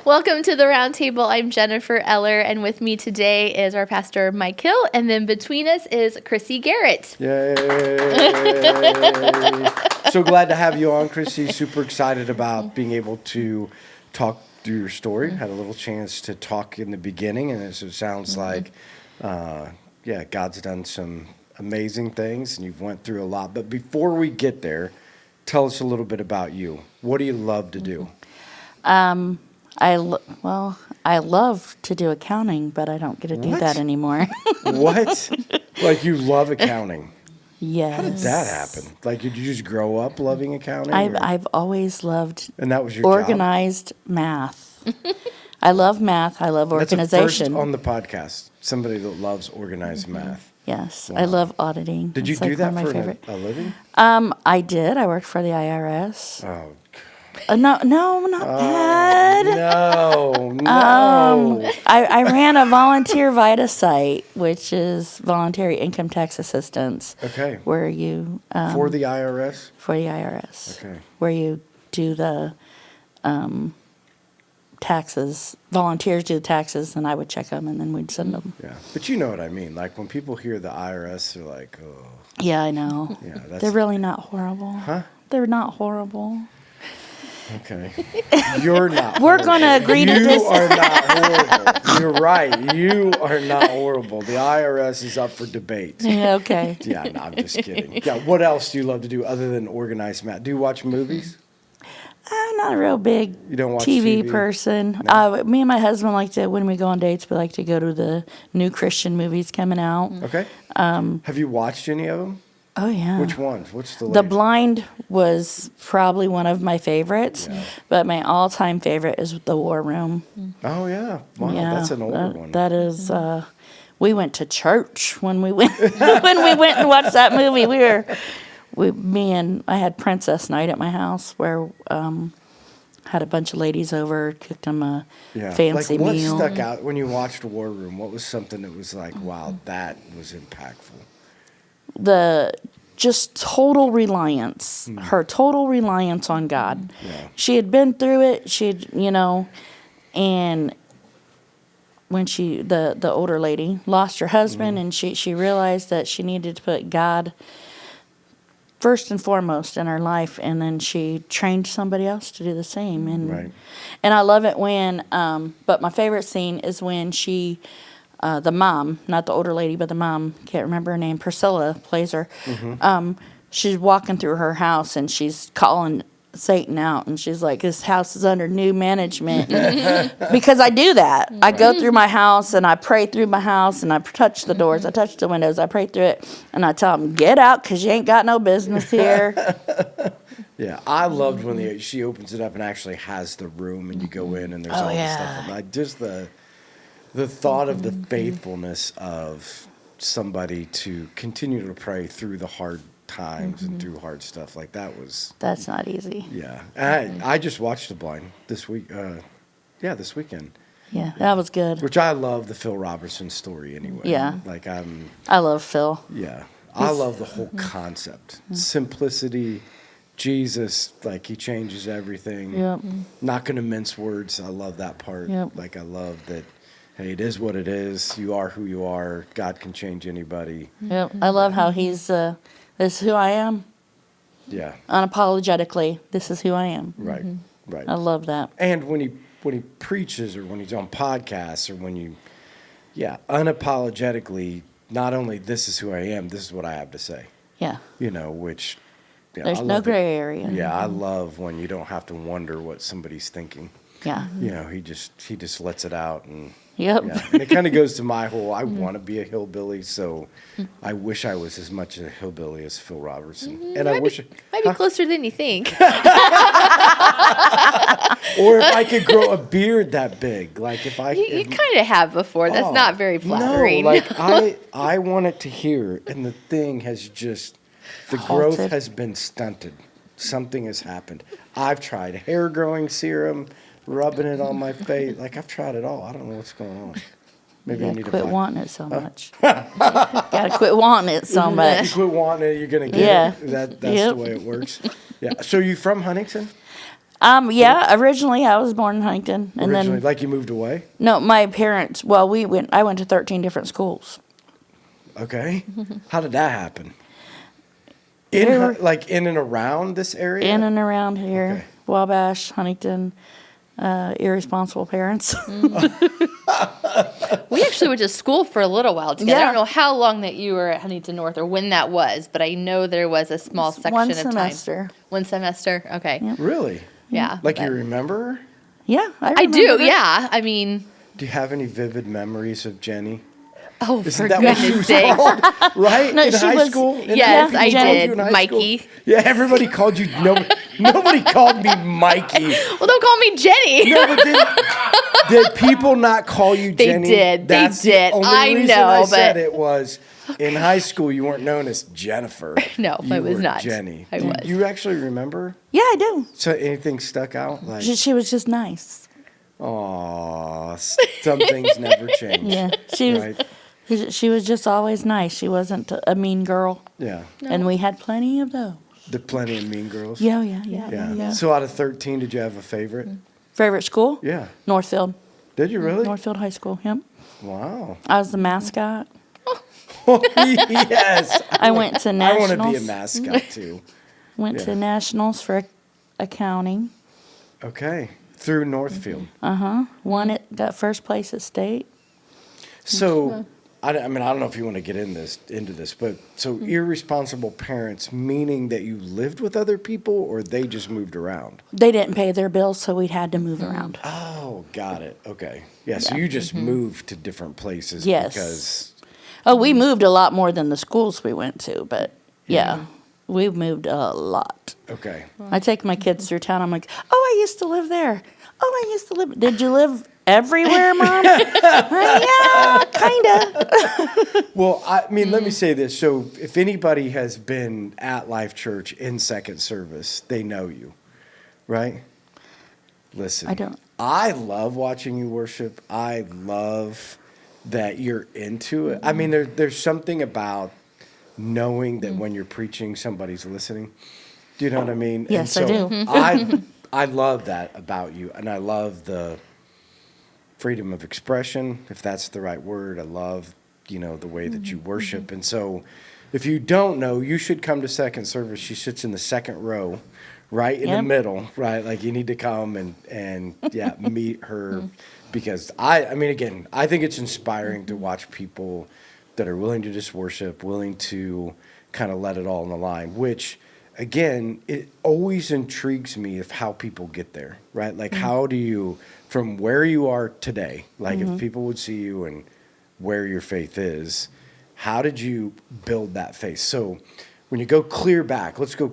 Welcome to the Round Table. I'm Jennifer Eller, and with me today is our pastor, Mike Hill, and then between us is Chrissy Garrett. Yay! So glad to have you on, Chrissy. Super excited about being able to talk through your story. Had a little chance to talk in the beginning, and it sounds like, God's done some amazing things, and you've went through a lot. But before we get there, tell us a little bit about you. What do you love to do? I love to do accounting, but I don't get to do that anymore. What? Like you love accounting? Yes. How did that happen? Like, did you just grow up loving accounting? I've always loved and that was your organized math. I love math. I love organization. That's a first on the podcast. Somebody that loves organized math. Yes, Wow. I love auditing. Did you do that for a living? I did. I worked for the IRS. Oh, No, not bad. No. I ran a volunteer VITA site, which is voluntary income tax assistance. Okay. Where you for the IRS? For the IRS. Okay. Where you do the taxes. Volunteers do the taxes, and I would check them, and then we'd send them. Yeah, but you know what I mean. Like when people hear the IRS, they're like, oh. Yeah, I know. Yeah, they're really not horrible. Huh? They're not horrible. Okay. You're not We're going to agree to this. You are not horrible. You're right. You are not horrible. The IRS is up for debate. Yeah, okay. Yeah, no, I'm just kidding. Yeah, what else do you love to do other than organize math? Do you watch movies? I'm not a real big You don't watch TV TV? person. No. Me and my husband like to, when we go on dates, we like to go to the new Christian movies coming out. Okay. Have you watched any of them? Oh, yeah. Which ones? What's the The latest? Blind was probably one of my favorites, but my all-time favorite is The War Room. Oh, yeah. Wow, that's an older one. That is, we went to church when we went when we went and watched that movie. I had Princess Night at my house where had a bunch of ladies over, cooked them a fancy meal. What stuck out when you watched War Room? What was something that was like, wow, that was impactful? The just total reliance, her total reliance on God. Yeah. She had been through it. And when the older lady lost her husband, and she realized that she needed to put God first and foremost in her life, and then she trained somebody else to do the same. And I love it when, but my favorite scene is when she. The mom, not the older lady, but the mom, can't remember her name, Priscilla plays her. She's walking through her house and she's calling Satan out, and she's like, this house is under new management. Because I do that. I go through my house and I pray through my house, and I touch the doors, I touch the windows, I pray through it, and I tell them, get out because you ain't got no business here. Yeah, I loved when she opens it up and actually has the room, and you go in and there's all this stuff. Like just the thought of the faithfulness of somebody to continue to pray through the hard times and through hard stuff, like that's not easy. Yeah. And I just watched The Blind this week. This weekend. Yeah, that was good. Which I love the Phil Robertson story anyway. Yeah. Like I love Phil. Yeah. I love the whole concept. Simplicity, Jesus, like he changes everything. Yep. Not going to mince words. I love that part. Yep. Like I love that. Hey, it is what it is. You are who you are. God can change anybody. Yep. I love how he's, this is who I am. Yeah. Unapologetically, this is who I am. Right. Right. I love that. And when he preaches, or when he's on podcasts, or when unapologetically, not only this is who I am, this is what I have to say. Yeah. Which. Yeah, there's no gray area. Yeah, I love when you don't have to wonder what somebody's thinking. Yeah. He just lets it out, and Yep. Yeah. And it kind of goes to my whole, I want to be a hillbilly, so I wish I was as much a hillbilly as Phil Robertson. And I wish... Might be closer than you think. Or if I could grow a beard that big. Like if I... You kind of have before. That's not very flattering. No, like I want it to hear, and the thing has just... The growth has been stunted. Something has happened. I've tried hair growing serum, rubbing it on my face. Like, I've tried it all. I don't know what's going on. Maybe I need to quit wanting it so much. Gotta quit wanting it so much. You quit wanting it, you're gonna get it. That's the way it works. Yeah. So you from Huntington? Yeah, originally I was born in Huntington. And Originally, then, like you moved away? no, my parents, well, I went to 13 different schools. Okay. How did that happen? They were- In and around this area? In and around here, Okay. Wabash, Huntington, irresponsible parents. We actually went to school for a little while together. I Yeah. don't know how long that you were at Huntington North or when that was, but I know there was a small section One of time. semester. One semester. Okay. Yep. Really? Yeah. Like but- you remember? Yeah, I remember do. her. Yeah. I mean, Do you have any vivid memories of Jenny? oh, Isn't for that what she goodness was sake. called? Right? No, in she high was- school? In Yes, people I called did. you in high Mikey. school? Yeah, everybody called you. Nobody called me Mikey. Well, don't call me Jenny. No, but did people not call you They Jenny? did. They That's did. The only I reason know, I said but- it was in high school you weren't known as Jennifer. No, you I was were not. Jenny. I Do was. you actually remember? Yeah, I do. So anything stuck out? Like, She was just nice. aw, some things never change. Yeah, she was. Right? She was just always nice. She wasn't a mean girl, Yeah. and we had plenty of those. The plenty of mean girls. Yeah. Yeah. So out of 13, did you have a favorite? Favorite school? Yeah. Northfield. Did you really? Northfield High School. Yep. Wow. I was the mascot. Yes. I went to I nationals. want to be a mascot too. Went Yeah. to nationals for accounting. Okay. Through Northfield. Won it. Got first place at state. So, I don't know if you want to get into this, but so irresponsible parents, meaning that you lived with other people or they just moved around? They didn't pay their bills, so we had to move around. Oh, got it. Okay. Yeah, so you just moved to different places Yes. because, Oh, we moved a lot more than the schools we went to, but yeah, we moved a lot. okay. I take my kids through town. I'm like, oh, I used to live there. Oh, I used to live. Did you live everywhere, Mom? Yeah, kind of. Well, I mean, let me say this. So if anybody has been at Life Church in second service, they know you, right? Listen. I don't. I love watching you worship. I love that you're into it. I mean, there's something about knowing that when you're preaching, somebody's listening. Do you know what I mean? Yes, and I do. I love that about you, and I love the freedom of expression, if that's the right word. I love, the way that you worship. And so if you don't know, you should come to second service. She sits in the second row, right in the Yep. middle, right? Like you need to come and yeah, meet her because I think it's inspiring to watch people that are willing to just worship, willing to kind of let it all on the line, which again, it always intrigues me of how people get there, right? Like how do you, from where you are today, like if people would see you and where your faith is, how did you build that faith? So when you go clear back, let's go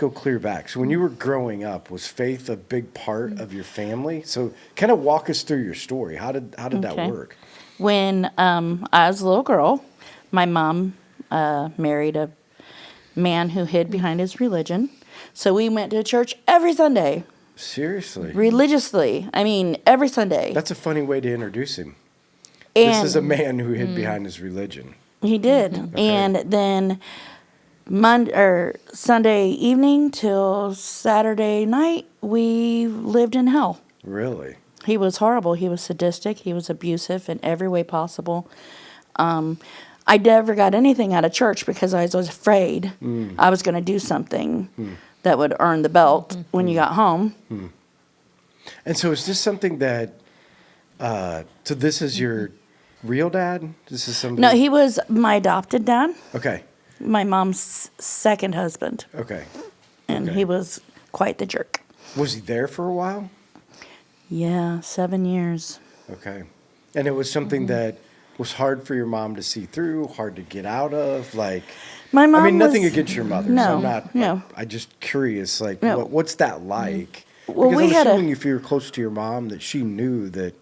clear back. So when you were growing up, was faith a big part of your family? So kind of walk us through your story. How did that Okay. work? When I was a little girl, my mom married a man who hid behind his religion. So we went to church every Sunday, Seriously. religiously. I mean, every Sunday. That's a funny way to introduce him. And This is a man who hid behind his religion. he did. And then Sunday evening till Saturday night, we lived in hell. Really? He was horrible. He was sadistic. He was abusive in every way possible. I never got anything out of church because I was afraid I was going to do something that would earn the belt when you got home. And so is this something that, so this is your real dad? This is somebody? No, he was my adopted dad, Okay, my mom's second husband, okay. and Okay. he was quite the jerk. Was he there for a while? Yeah, 7 years. Okay. And it was something that was hard for your mom to see through, hard to get out of, like... My mom I mean, nothing was- against your mother. No, so I'm not... no. I'm just curious, like, No. what's that like? Well, Because we I'm had assuming if you're close to your mom, that she knew that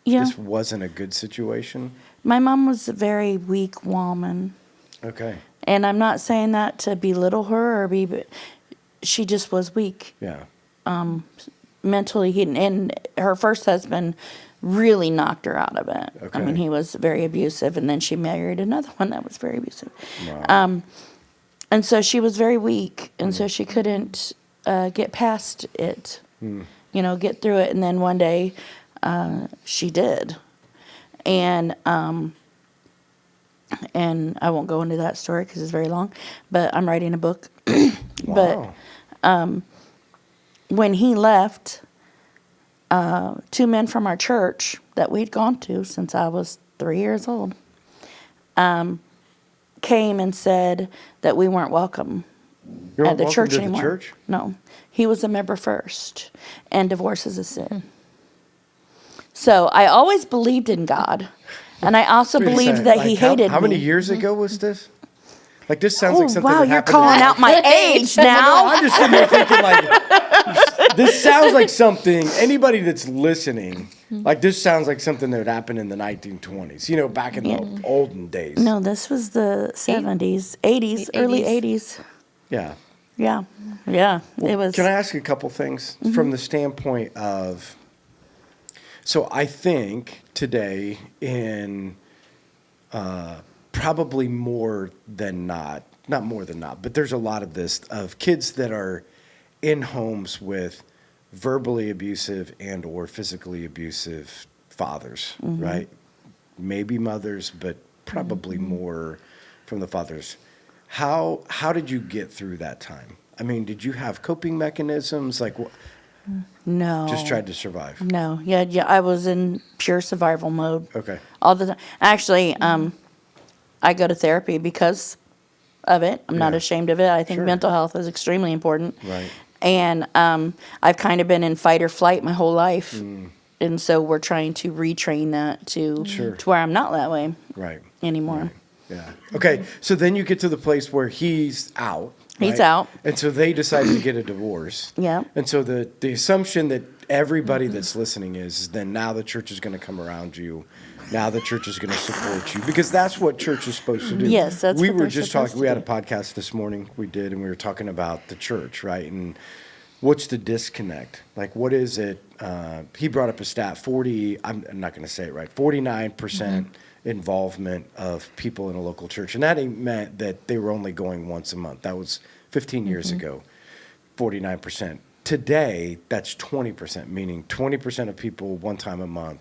Yeah, this wasn't a good situation. my mom was a very weak woman. Okay. And I'm not saying that to belittle her but she just was weak Yeah. mentally. And her first husband really knocked her out of it. I mean, Okay. he was very abusive, and then she married another one that was very abusive. Wow. And so she was very weak, and so she couldn't get past it. get through it. And then one day, she did. And I won't go into that story because it's very long, but I'm writing a book. Wow. But when he left, 2 men from our church that we'd gone to since I was 3 years old came and said that we weren't welcome You're at the welcome church to anymore. The church? No, he was a member first, and divorce is a sin. So I always believed in God, and I also Wait a believed second, that like, he hated how many me. years ago was this? Like, this sounds like something wow, that you're happened. calling out my age now. I'm just sitting there thinking, like, this sounds like something, anybody that's listening, like, this sounds like something that would happen in the 1920s, back in the olden days. No, this was the 70s, 80s, early 80s. Yeah. Yeah, it was. Can I ask you a couple things from the standpoint of, so I think today in probably more than not more than not, but there's a lot of this, of kids that are in homes with verbally abusive and or physically abusive fathers, right? Maybe mothers, but probably more from the fathers. How did you get through that time? I mean, did you have coping mechanisms? Like, No. just tried to survive? No, yeah, I was in pure survival mode. Okay. All the time. Actually, I go to therapy because of it. I'm not Yeah. ashamed of it. I think Sure. mental health is extremely important. Right. And I've kind of been in fight or flight my whole life. And so we're trying to retrain that to where I'm not that way Right. anymore. Yeah. Okay. So then you get to the place where he's out. He's right? out. And so they decide to get a divorce. Yeah. And so the assumption that everybody that's listening is then now the church is going to come around you. Now the church is going to support you, because that's what church is supposed to do. Yes, that's we what were they're just supposed talking. to We had a do. podcast this morning. We did, and we were talking about the church, right? And what's the disconnect? Like, what is it? He brought up a stat: 40. I'm not going to say it right. 49% involvement of people in a local church, and that meant that they were only going once a month. That was 15 years ago. 49%. Today, that's 20%, meaning 20% of people one time a month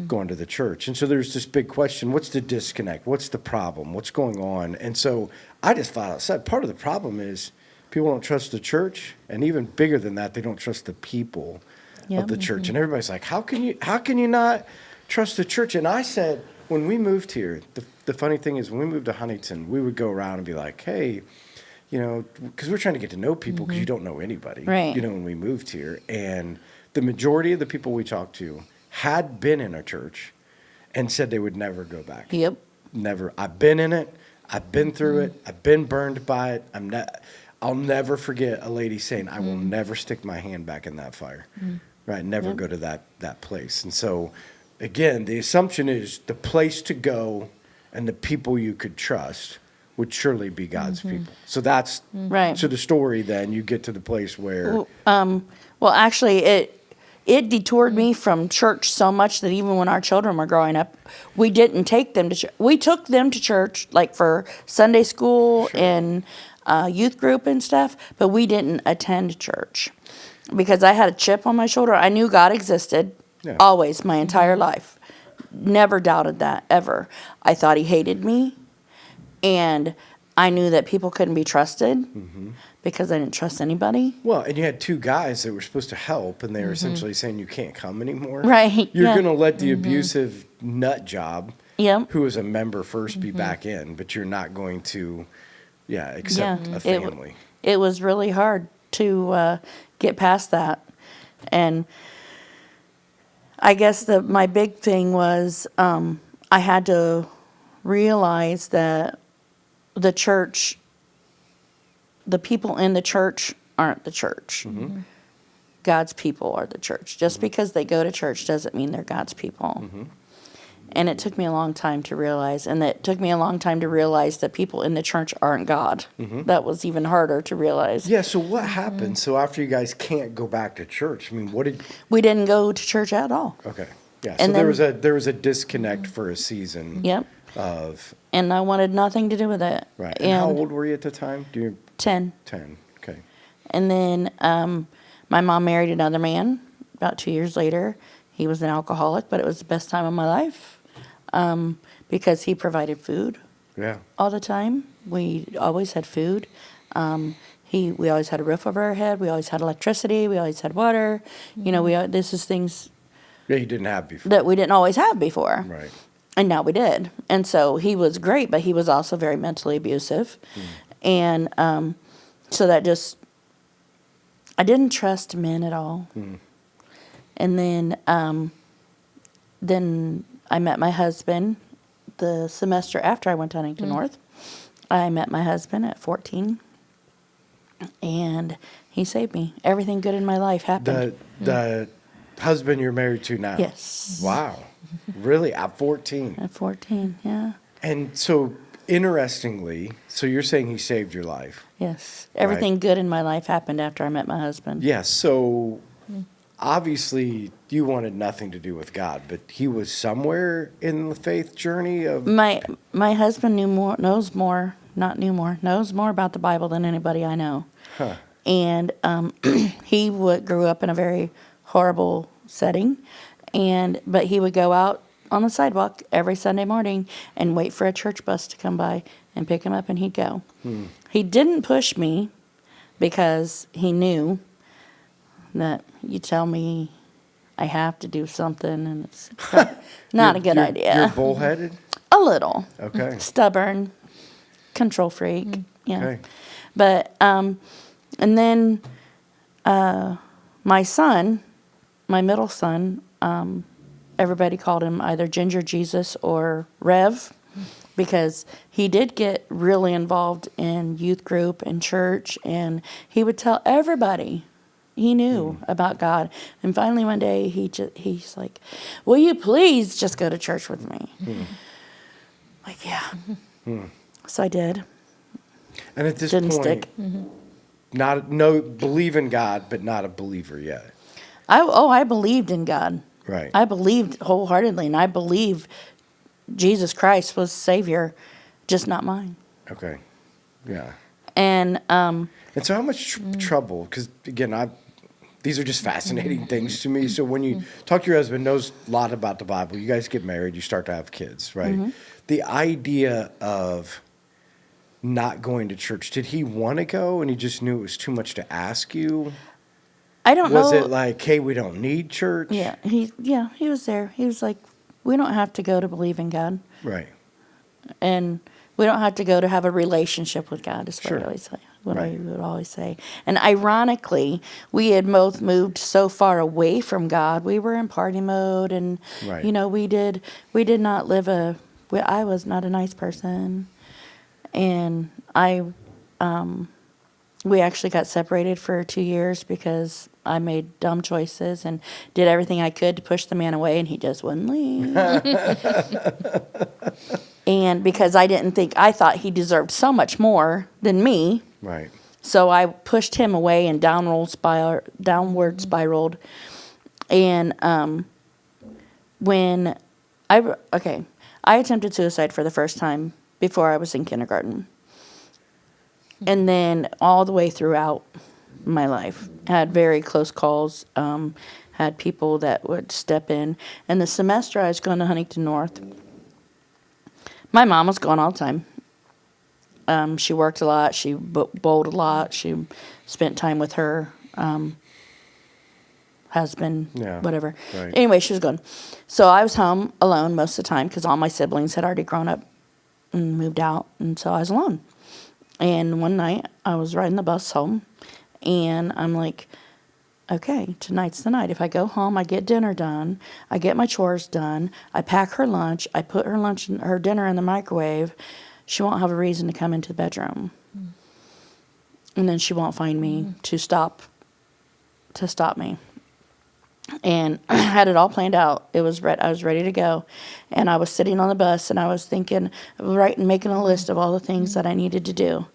going to the church. And so there's this big question: what's the disconnect? What's the problem? What's going on? And so I just thought outside. Part of the problem is people don't trust the church, and even bigger than that, they don't trust the people of the church. And everybody's like, how can you not trust the church? And I said, when we moved here, the funny thing is when we moved to Huntington, we would go around and be like, hey, because we're trying to get to know people, because you don't know anybody, Right. when we moved here. And the majority of the people we talked to had been in a church and said they would never go back. Yep. Never. I've been in it. I've been through it. I've been burned by it. I'll never forget a lady saying, I will never stick my hand back in that fire. Right? Never go to that place. And so, again, the assumption is the place to go and the people you could trust would surely be God's people. So that's Right. So the story. Then you get to the place where Well, actually, it detoured me from church so much that even when our children were growing up, we didn't take them to church. We took them to church, like for Sunday school and youth group and stuff, but we didn't attend church because I had a chip on my shoulder. I knew God existed always, my entire life. Never doubted that, ever. I thought he hated me, and I knew that people couldn't be trusted because I didn't trust anybody. well, and you had two guys that were supposed to help, and they were essentially saying you can't come anymore. Right, You're yeah. going to let the abusive nut job, Yep. who is a member first, be back in, but you're not going to, accept a family. It was really hard to get past that. And I guess my big thing was I had to realize that the church, the people in the church aren't the church. God's people are the church. Just because they go to church doesn't mean they're God's people. And it took me a long time to realize, and it took me a long time to realize that people in the church aren't God. That was even harder to realize. Yeah, so what happened? So after you guys can't go back to church, I mean, what did... We didn't go to church at all. Okay, yeah, And so then- there was a disconnect for a season Yep. of... And I wanted nothing to do with it. Right, and how old were you at the time? 10. 10, okay. And then My mom married another man about 2 years later. He was an alcoholic, but it was the best time of my life because he provided food all the time. We always had food. We always had a roof over our head. We always had electricity. We always had water. You know, this is things you didn't have before. that we didn't always have before. Right. And now we did. And so he was great, but he was also very mentally abusive. And so that just, I didn't trust men at all. And then I met my husband the semester after I went to Huntington North. I met my husband at 14. And he saved me. Everything good in my life happened. The husband you're married to now? Yes. Wow. Really? At 14? At 14, yeah. And so, interestingly, so you're saying he saved your life? Yes. Everything good in my life happened after I met my husband. Yes. So, obviously, you wanted nothing to do with God, but he was somewhere in the faith journey of... My husband knows more about the Bible than anybody I know. Huh. And he grew up in a very horrible setting, but he would go out on the sidewalk every Sunday morning and wait for a church bus to come by and pick him up, and he'd go. He didn't push me because he knew that you tell me I have to do something, and it's not a good idea. You're bullheaded? A little. Okay. Stubborn. Control freak. Yeah. Okay. But, and then my son, my middle son, everybody called him either Ginger Jesus or Rev because he did get really involved in youth group and church, and he would tell everybody he knew about God. And finally one day he's like, will you please just go to church with me? Like, yeah. So I did. And at this Didn't point, stick. believe in God, but not a believer yet. I believed in God. Right. I believed wholeheartedly, and I believe Jesus Christ was Savior, just not mine. Okay. Yeah. And so how much trouble, because again, these are just fascinating things to me. So when you talk to your husband, knows a lot about the Bible, you guys get married, you start to have kids, right? The idea of not going to church, did he want to go and he just knew it was too much to ask you? I don't know. Was it like, hey, we don't need church? Yeah, he was there. He was like, we don't have to go to believe in God. Right. And we don't have to go to have a relationship with God, is what Sure. I always say. I would always say. And ironically, we had both moved so far away from God. We were in party mode, and Right. we did not live I was not a nice person, and we actually got separated for 2 years because I made dumb choices and did everything I could to push the man away, and he just wouldn't leave. And because I thought he deserved so much more than me. Right. So I pushed him away and downward spiraled. And when I attempted suicide for the first time before I was in kindergarten. And then all the way throughout my life, had very close calls, had people that would step in. And the semester I was going to Huntington North, my mom was gone all the time. She worked a lot. She bowled a lot. She spent time with her husband, whatever. Right. Anyway, she was gone. So I was home alone most of the time because all my siblings had already grown up and moved out. And so I was alone. And one night I was riding the bus home, and I'm like, okay, tonight's the night. If I go home, I get dinner done, I get my chores done, I pack her lunch, I put her dinner in the microwave. She won't have a reason to come into the bedroom. And then she won't find me to stop me. And I had it all planned out. I was ready to go. And I was sitting on the bus, and I was thinking, making a list of all the things that I needed to do.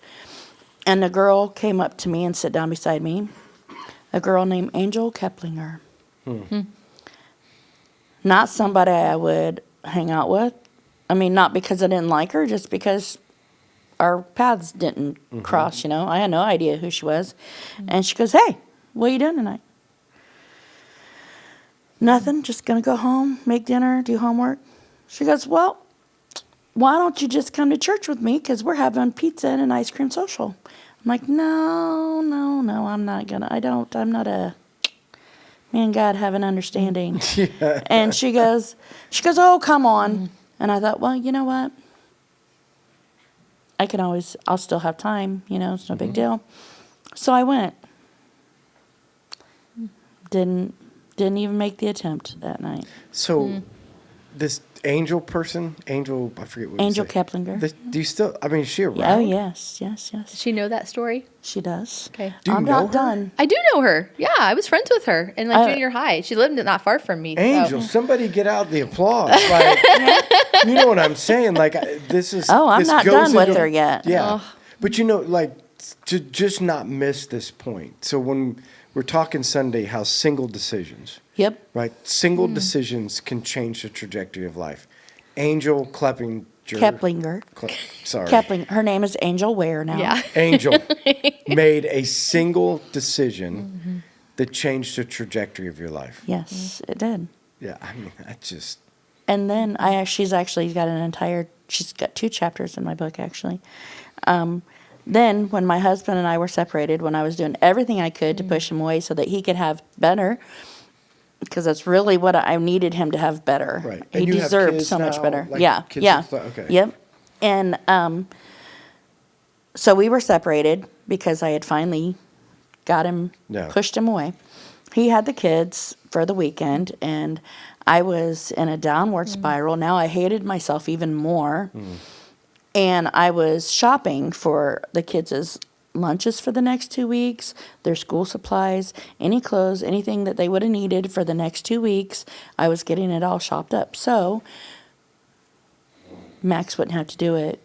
And a girl came up to me and sat down beside me. A girl named Angel Keplinger. Not somebody I would hang out with. I mean, not because I didn't like her, just because our paths didn't cross, I had no idea who she was. And she goes, hey, what are you doing tonight? Nothing, just going to go home, make dinner, do homework. She goes, well, why don't you just come to church with me? Because we're having pizza and an ice cream social. I'm like, no, I'm not going to. I'm not a, me and God have an understanding. Yeah. And she goes, oh, come on. And I thought, well, you know what? I'll still have time, it's no big deal. So I went. Didn't even make the attempt that night. So this Angel person, I forget what Angel you say. Keplinger. Do you still, is she around? Oh, yes. Does she know that story? She does. Okay. Do you I'm know not her? done. I do know her. Yeah, I was friends with her in junior high. She lived not far from me. Angel, somebody get out the applause. Like, you know what I'm saying? Like, this is. Oh, I'm this not goes done with into- her yet. Yeah. But to just not miss this point. So when we're talking Sunday, how single decisions. Yep. Right? Single decisions can change the trajectory of life. Angel Keplinger. Sorry. Keplinger. Her name is Angel Ware now. Yeah. Angel made a single decision that changed the trajectory of your life. Yes, it did. Yeah, that just... And then she's actually got she's got 2 chapters in my book, actually. Then when my husband and I were separated, when I was doing everything I could to push him away so that he could have better, because that's really what I needed him to have better. Right. He And you have deserved kids so much now? better. Like Yeah. kids Yeah. and stuff? Okay. Yep. And so we were separated because I had finally got him, pushed him away. He had the kids for the weekend, and I was in a downward spiral. Now I hated myself even more. And I was shopping for the kids' lunches for the next 2 weeks, their school supplies, any clothes, anything that they would have needed for the next 2 weeks. I was getting it all shopped up. So Max wouldn't have to do it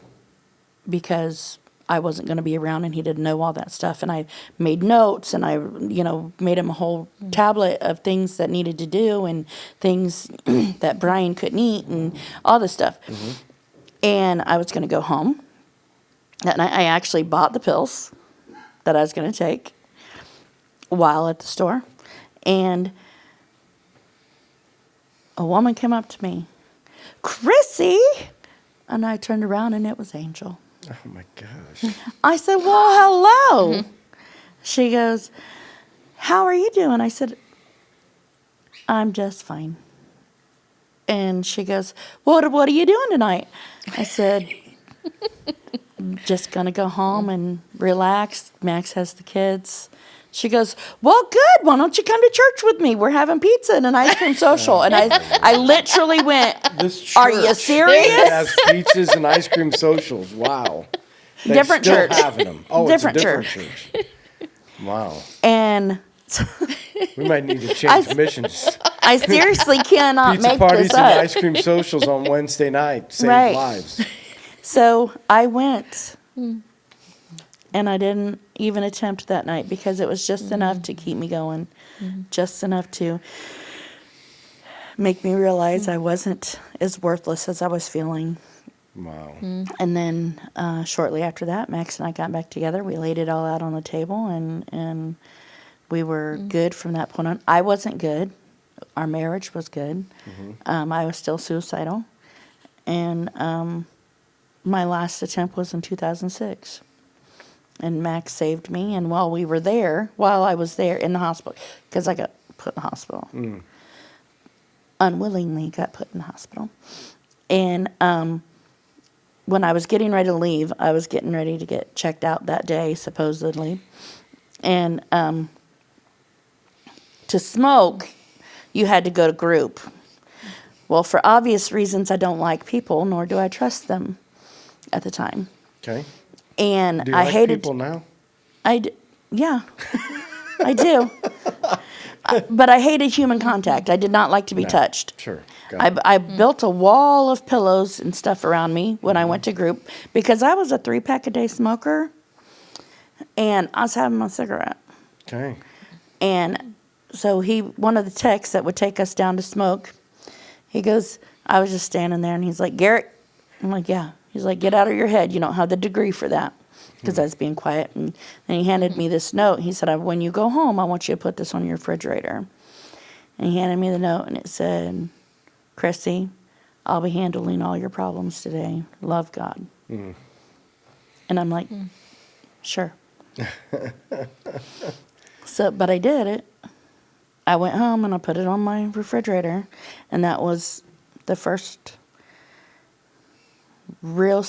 because I wasn't going to be around and he didn't know all that stuff. And I made notes and I, made him a whole tablet of things that needed to do and things that Brian couldn't eat and all this stuff. And I was going to go home. And I actually bought the pills that I was going to take while at the store. And a woman came up to me, Chrissy! And I turned around and it was Angel. Oh, my gosh. I said, well, hello. She goes, how are you doing? I said, I'm just fine. And she goes, what are you doing tonight? I said, just going to go home and relax. Max has the kids. She goes, well, good. Why don't you come to church with me? We're having pizza and an ice cream social. And I literally went, are you serious? They have pizzas and ice cream socials. Wow. They Different still church. having them. Oh, Different it's a different church. Wow. And We might need to change missions. I seriously cannot Pizza make parties this and up. ice cream socials on Wednesday night save Right. lives. So I went, and I didn't even attempt that night because it was just enough to keep me going, just enough to make me realize I wasn't as worthless as I was feeling. Wow. And then shortly after that, Max and I got back together. We laid it all out on the table, and we were good from that point on. I wasn't good. Our marriage was good. I was still suicidal. And my last attempt was in 2006. And Max saved me. And while I was there in the hospital, because I got put in the hospital. Unwillingly got put in the hospital. And when I was getting ready to leave, I was getting ready to get checked out that day, supposedly. And to smoke, you had to go to group. Well, for obvious reasons, I don't like people, nor do I trust them at the time. Okay. And Do you I like hated people now? Yeah, I do. But I hated human contact. I did not like to be touched. Sure. Got it. I built a wall of pillows and stuff around me when I went to group because I was a 3-pack-a-day smoker, and I was having my cigarette. Okay. And so one of the techs that would take us down to smoke, he goes, I was just standing there, and he's like, Garrett. I'm like, yeah. He's like, get out of your head. You don't have the degree for that. because I was being quiet. And he handed me this note. He said, when you go home, I want you to put this on your refrigerator. And he handed me the note, and it said, Chrissy, I'll be handling all your problems today. Love, God. And I'm like, sure. But I did it. I went home and I put it on my refrigerator, and that was the first real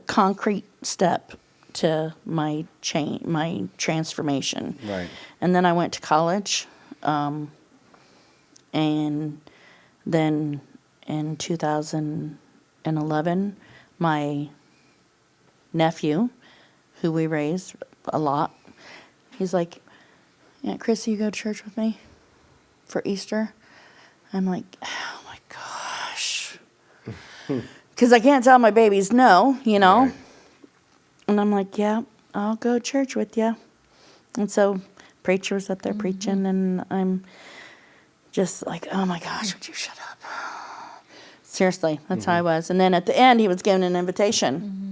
concrete step to my transformation. Right. And then I went to college, and then in 2011, my nephew, who we raised a lot, he's like, Aunt Chrissy, you go to church with me for Easter? I'm like, oh my gosh. Because I can't tell my babies no, Right. And I'm like, yeah, I'll go to church with you. And so preacher was up there preaching, and I'm just like, oh my gosh, would you shut up? Seriously, that's how I was. And then at the end, he was giving an invitation.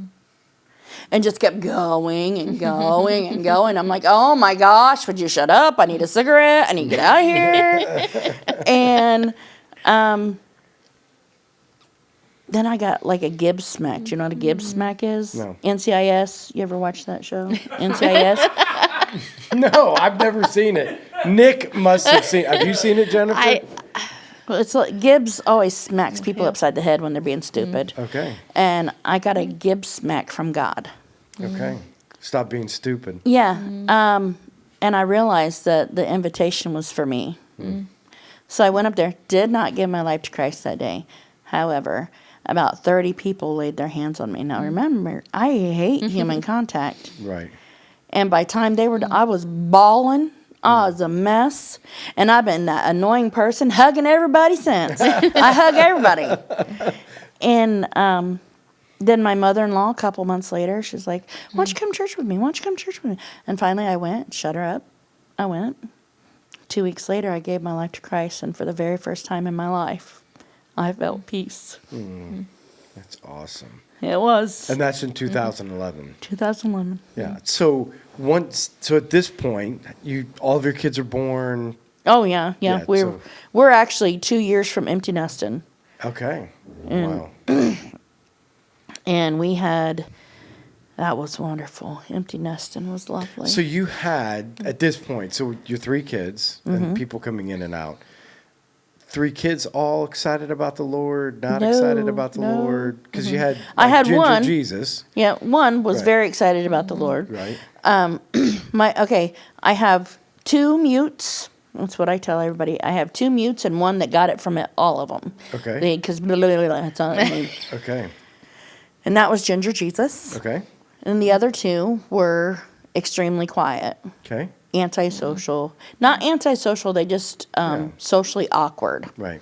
And just kept going and going and going. I'm like, oh my gosh, would you shut up? I need a cigarette. I need to get out of here. And then I got like a Gibbs smack. Do you know what a Gibbs smack is? No. NCIS. You ever watch that show? NCIS? No, I've never seen it. Nick must have seen it. Have you seen it, Jennifer? Well, it's like Gibbs always smacks people upside the head when they're being stupid. Okay. And I got a Gibbs smack from God. Okay. Stop being stupid. Yeah. And I realized that the invitation was for me. So I went up there, did not give my life to Christ that day. However, about 30 people laid their hands on me. Now remember, I hate human contact. Right. And by the time they were, I was bawling. I was a mess. And I've been that annoying person hugging everybody since. I hug everybody. And then my mother-in-law, a couple months later, she's like, why don't you come to church with me? Why don't you come to church with me? And finally I went, shut her up. I went. 2 weeks later, I gave my life to Christ. And for the very first time in my life, I felt peace. That's awesome. It was. And that's in 2011. 2011. Yeah. So at this point, all of your kids are born. Oh, yeah. Yeah, We're actually 2 years from empty nesting. Okay. And, Wow. And that was wonderful. Empty nesting was lovely. So you had, at this point, so your 3 kids and people coming in and out. 3 kids all excited about the Lord, not excited about the Lord? Because you had I had Ginger one. Jesus. Yeah, one was Right. very excited about the Lord. Right. I have 2 mutes. That's what I tell everybody. I have 2 mutes and one that got it from all of them. Okay. Because that's all I mean. Okay. And that was Ginger Jesus. Okay. And the other 2 were extremely quiet. Okay. Antisocial. Not antisocial, they just socially awkward. Right.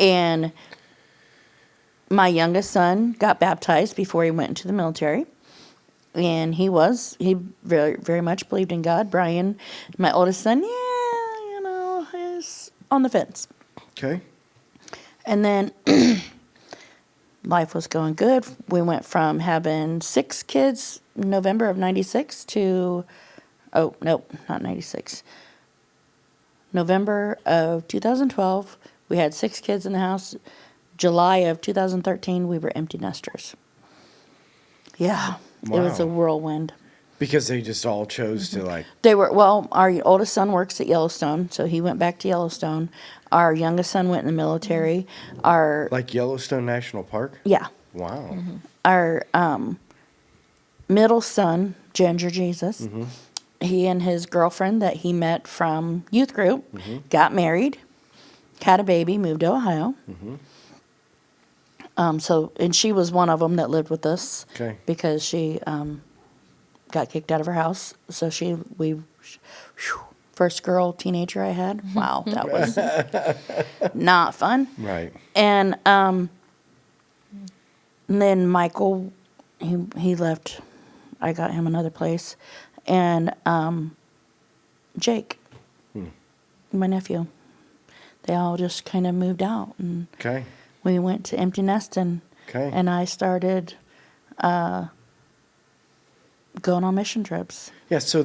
And my youngest son got baptized before he went into the military. And he very, very much believed in God. Brian, my oldest son, is on the fence. Okay. And then life was going good. We went from having 6 kids in November of 96 to, oh, nope, not 96. November of 2012, we had 6 kids in the house. July of 2013, we were empty nesters. Yeah, Wow. It was a whirlwind. Because they just all chose to like. Our oldest son works at Yellowstone, so he went back to Yellowstone. Our youngest son went in the military. Like Yellowstone National Park? Yeah. Wow. Our middle son, Ginger Jesus, he and his girlfriend that he met from youth group got married, had a baby, moved to Ohio. And she was one of them that lived with us. Okay. Because she got kicked out of her house. So first girl teenager I had. Wow, that was not fun. Right. And then Michael, he left. I got him another place. And Jake, my nephew, they all just kind of moved out. And Okay. we went to empty nesting. Okay. And I started going on mission trips. Yeah, so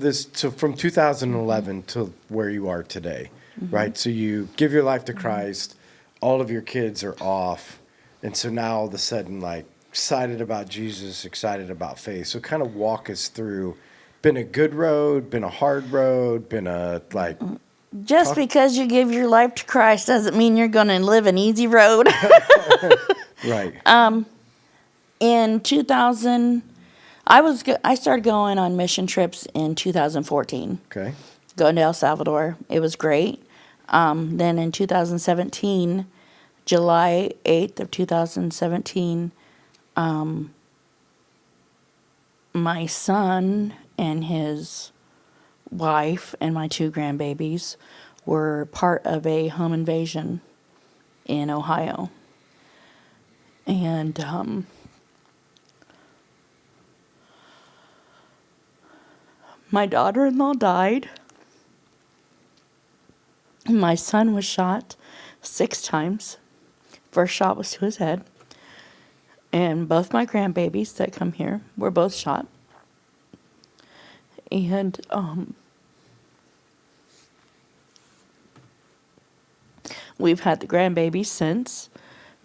from 2011 to where you are today, right? So you give your life to Christ, all of your kids are off, and so now all of a sudden, like, excited about Jesus, excited about faith. So kind of walk us through, been a good road, been a hard road, been a, like... Just because you give your life to Christ doesn't mean you're going to live an easy road. Right. In 2000, I started going on mission trips in 2014. Okay. Going to El Salvador. It was great. Then in 2017, July 8th of 2017, my son and his wife and my 2 grandbabies were part of a home invasion in Ohio. And my daughter-in-law died. My son was shot 6 times. First shot was to his head. And both my grandbabies that come here were both shot. And we've had the grandbabies since,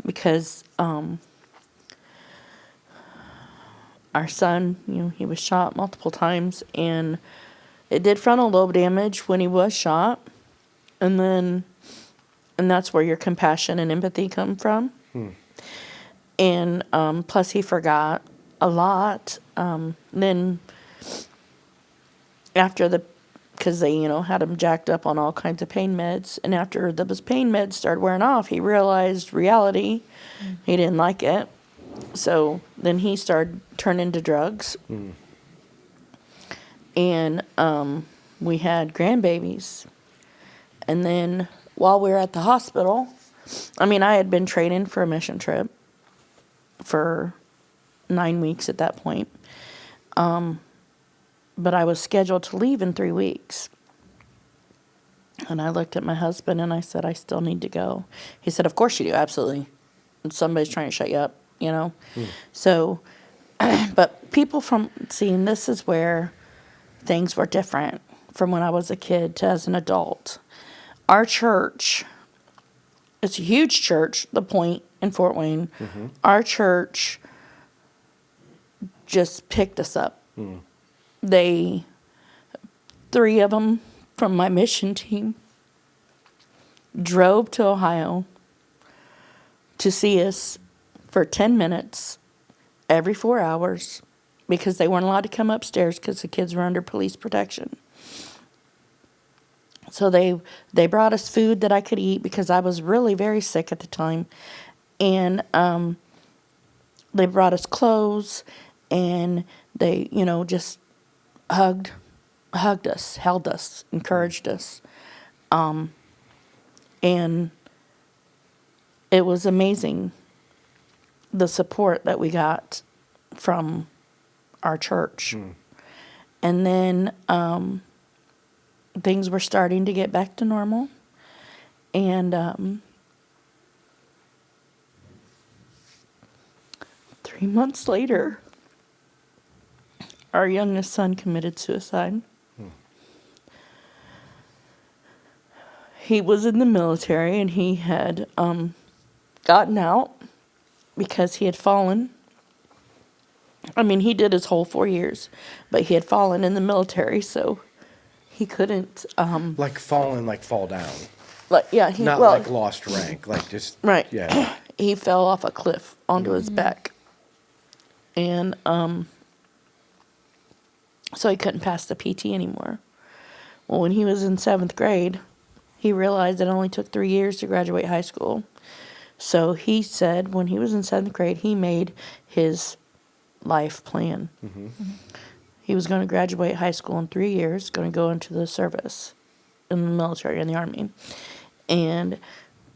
because our son, he was shot multiple times, and it did frontal lobe damage when he was shot. And that's where your compassion and empathy come from. And plus he forgot a lot. Then after because they, had him jacked up on all kinds of pain meds. And after those pain meds started wearing off, he realized reality. He didn't like it. So then he started turning to drugs. And we had grandbabies. And then while we were at the hospital, I had been training for a mission trip for 9 weeks at that point. But I was scheduled to leave in 3 weeks. And I looked at my husband and I said, I still need to go. He said, of course you do, absolutely. And somebody's trying to shut you up, So, but people seeing this is where things were different from when I was a kid to as an adult. Our church, it's a huge church, The Point in Fort Wayne. Our church just picked us up. 3 of them from my mission team drove to Ohio to see us for 10 minutes every 4 hours, because they weren't allowed to come upstairs because the kids were under police protection. So they brought us food that I could eat, because I was really very sick at the time. And they brought us clothes, and they, just hugged us, held us, encouraged us. And it was amazing, the support that we got from our church. And then things were starting to get back to normal. And 3 months later, our youngest son committed suicide. He was in the military, and he had gotten out because he had fallen. He did his whole 4 years, but he had fallen in the military, so he couldn't. Like fallen, like fall down. Like Like lost rank, like just right. Yeah. He fell off a cliff onto his back, and so he couldn't pass the PT anymore. Well, when he was in 7th grade, he realized it only took 3 years to graduate high school. So he said when he was in 7th grade, he made his life plan. He was going to graduate high school in 3 years, going to go into the service in the military, in the Army. And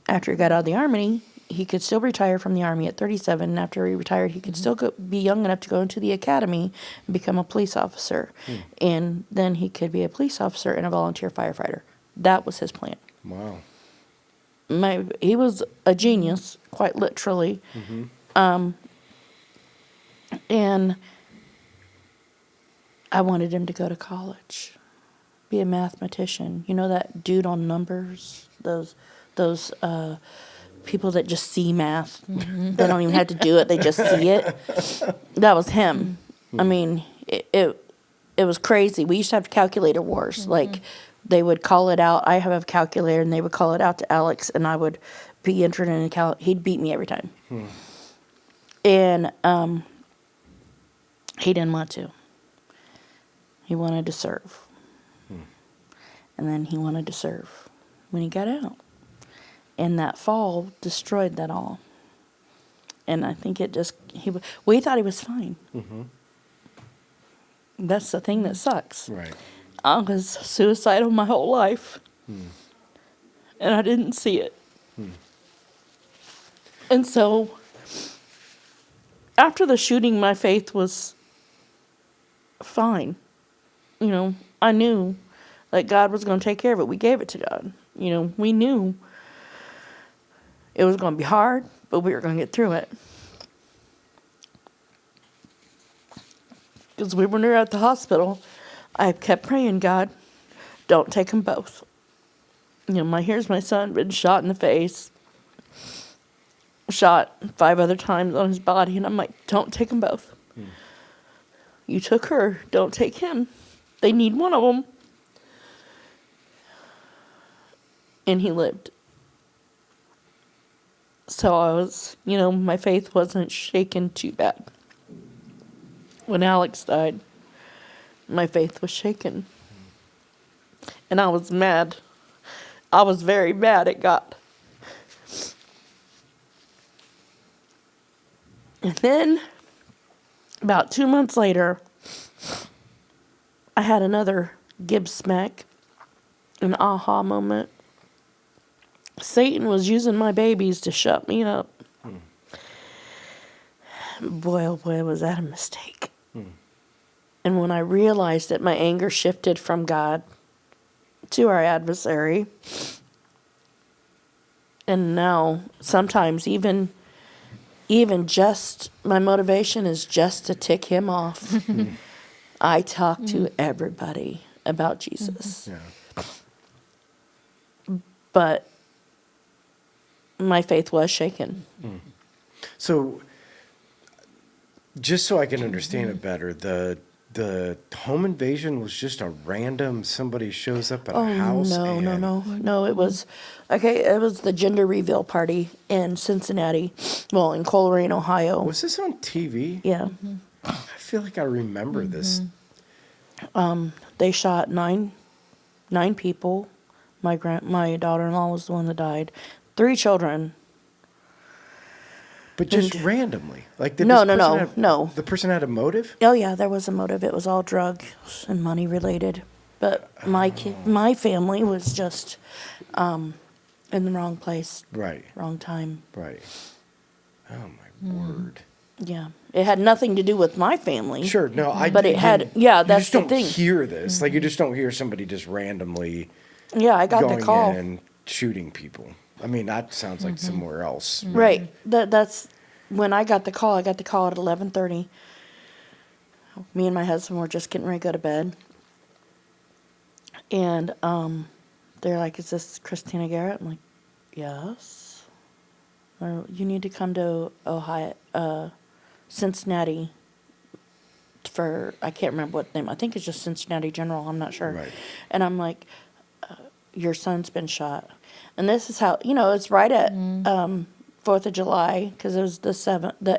after he got out of the Army, he could still retire from the Army at 37. And after he retired, he could still be young enough to go into the academy and become a police officer. And then he could be a police officer and a volunteer firefighter. That was his plan. Wow. He was a genius, quite literally. And I wanted him to go to college, be a mathematician. You know that dude on Numbers? Those people that just see math. They don't even have to do it. They just see it. That was him. I mean, it was crazy. We used to have calculator wars. Like, they would call it out. I have a calculator, and they would call it out to Alex, and I would be entered in a he'd beat me every time. And he didn't want to. He wanted to serve. And then he wanted to serve when he got out. And that fall destroyed that all. And I think it just, we thought he was fine. That's the thing that sucks. Right. I was suicidal my whole life. And I didn't see it. And so, after the shooting, my faith was fine. You know, I knew that God was going to take care of it. We gave it to God. You know, we knew it was going to be hard, but we were going to get through it. Because we were near at the hospital, I kept praying, God, don't take them both. You know, here's my son, been shot in the face, shot 5 other times on his body, and I'm like, don't take them both. You took her, don't take him. They need one of them. And he lived. So I was, you know, my faith wasn't shaken too bad. When Alex died, my faith was shaken. And I was mad. I was very mad at God. And then, about 2 months later, I had another give smack, an aha moment. Satan was using my babies to shut me up. Boy, oh boy, was that a mistake. And when I realized that my anger shifted from God to our adversary, and now sometimes even just my motivation is just to tick him off. I talk to everybody about Jesus. But my faith was shaken. So, just so I can understand it better, the home invasion was just a random somebody shows up at a house? No. It was the gender reveal party in Cincinnati. Well, in Coleraine, Ohio. Was this on TV? Yeah. I feel like I remember this. They shot nine people. My daughter-in-law was the one that died. 3 children. But just randomly? Like, did No. The person had a motive? Oh yeah, there was a motive. It was all drugs and money related. But my family was just in the wrong place. Right. Wrong time. Right. Oh my word. Yeah. It had nothing to do with my family. Sure. No, But it had. Yeah, that's the thing. You just don't hear this. Like, you just don't hear somebody just randomly. Yeah, I got the call. Going in and shooting people. I mean, that sounds like somewhere else. Right. That's when I got the call. I got the call at 11:30. Me and my husband were just getting ready to go to bed. And they're like, "Is this Christina Garrett?" I'm like, "Yes." Or, "You need to come to Ohio, Cincinnati for," I can't remember what name. I think it's just Cincinnati General. I'm not sure. Right. And I'm like, "Your son's been shot." And this is how, it's right at 4th of July, because it was the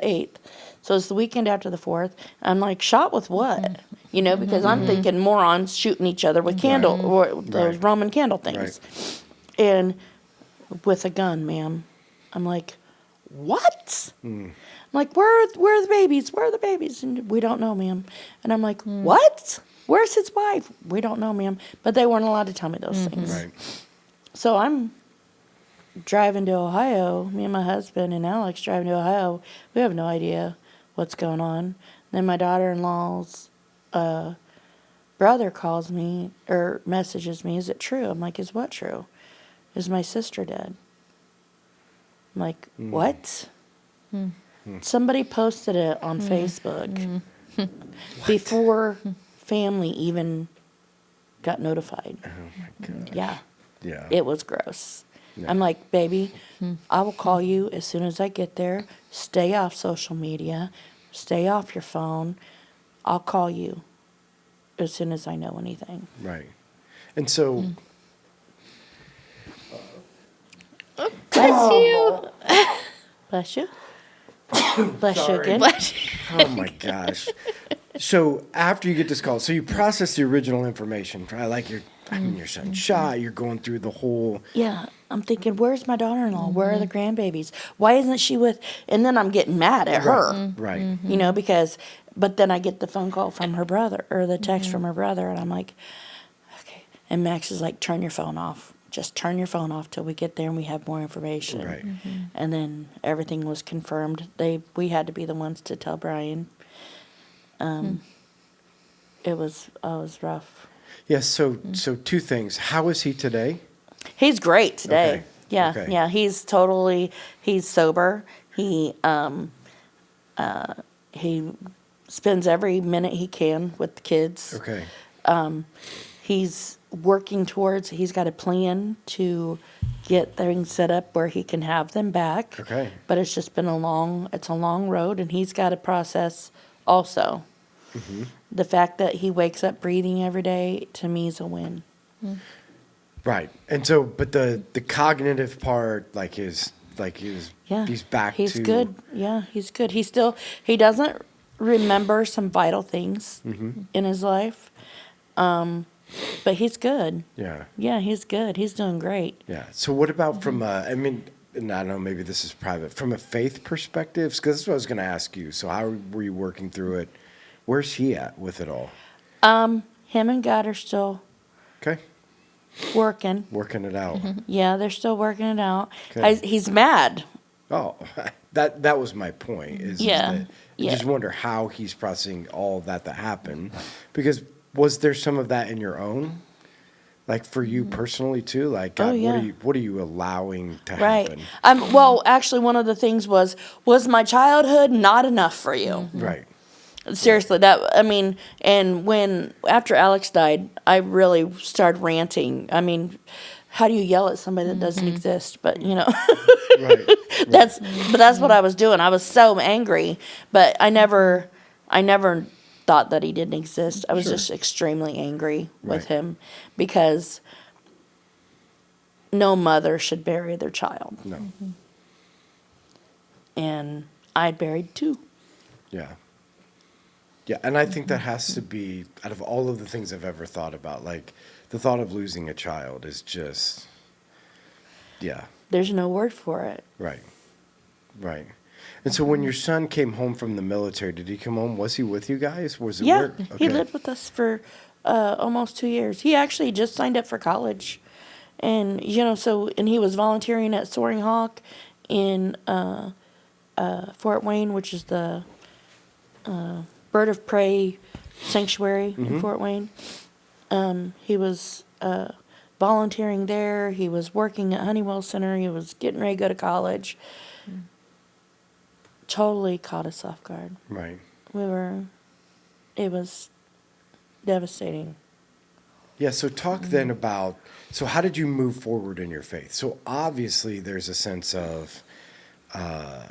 8th. So it's the weekend after the 4th. I'm like, shot with what? Because I'm thinking morons shooting each other with candle, or those Roman candle things. Right. And with a gun, ma'am. I'm like, what? I'm like, where are the babies? Where are the babies? And we don't know, ma'am. And I'm like, what? Where's his wife? We don't know, ma'am. But they weren't allowed to tell me those things. Right. So I'm driving to Ohio, me and my husband and Alex driving to Ohio. We have no idea what's going on. Then my daughter-in-law's brother calls me or messages me, "Is it true?" I'm like, "Is what true?" "Is my sister dead?" I'm like, "What?" Somebody posted it on Facebook before family even got notified. Oh my God. Yeah. Yeah. It was gross. Yeah. I'm like, baby, I will call you as soon as I get there. Stay off social media. Stay off your phone. I'll call you as soon as I know anything. Right. And so, Bless you. Bless you. Bless you Sorry. again. Bless you. oh my gosh. So after you get this call, so you process the original information, right? Like your son's shot, you're going through the whole. Yeah, I'm thinking, where's my daughter-in-law? Where are the grandbabies? Why isn't she with? And then I'm getting mad at her, Right. you know, because. But then I get the phone call from her brother or the text from her brother, and I'm like, okay. And Max is like, turn your phone off. Just turn your phone off till we get there and we have more information. Right. And then everything was confirmed. We had to be the ones to tell Brian. It was rough. Yes. So two things. How is he today? He's great today. Okay. Yeah, Okay. yeah. He's sober. He spends every minute he can with the kids. Okay. He's working towards. He's got a plan to get things set up where he can have them back. Okay. But it's just been a long road, and he's got to process also. The fact that he wakes up breathing every day, to me, is a win. Right. And so, but the cognitive part, Yeah. he's back He's to. good. Yeah, he's good. He doesn't remember some vital things in his life. But he's good. Yeah. Yeah, he's good. He's doing great. Yeah. So what about from I mean, and I don't know, maybe this is private, from a faith perspective, because this is what I was going to ask you. So how were you working through it? Where's he at with it all? Him and God are still Okay. working. Working it out. Yeah, they're still working it out. Okay. He's mad. Oh, that was my point. Is Yeah. that I Yeah. just wonder how he's processing all of that happened. Because was there some of that in your own, like for you personally too? Like, God, Oh, yeah. what are you allowing to Right. happen? Well, actually, one of the things was my childhood not enough for you? Right. Seriously, and when after Alex died, I really started ranting. I mean, how do you yell at somebody that doesn't exist? But Right. that's what I was doing. I was so angry, but I never thought that he didn't exist. I was Sure. just extremely angry with Right. him because no mother should bury their child, No. and I buried two. Yeah. Yeah, and I think that has to be, out of all of the things I've ever thought about, like the thought of losing a child is just, yeah, There's no word for it. right, right. And so when your son came home from the military, did he come home? Was he with you guys? Was it Yeah, work? he lived with us for almost 2 years. He actually just signed up for college, and and he was volunteering at Soaring Hawk in Fort Wayne, which is the bird of prey sanctuary in Fort Wayne. He was volunteering there. He was working at Honeywell Center. He was getting ready to go to college. Totally caught us off guard. Right. It was devastating. Yeah, so talk then about, so how did you move forward in your faith? So obviously there's a sense of, I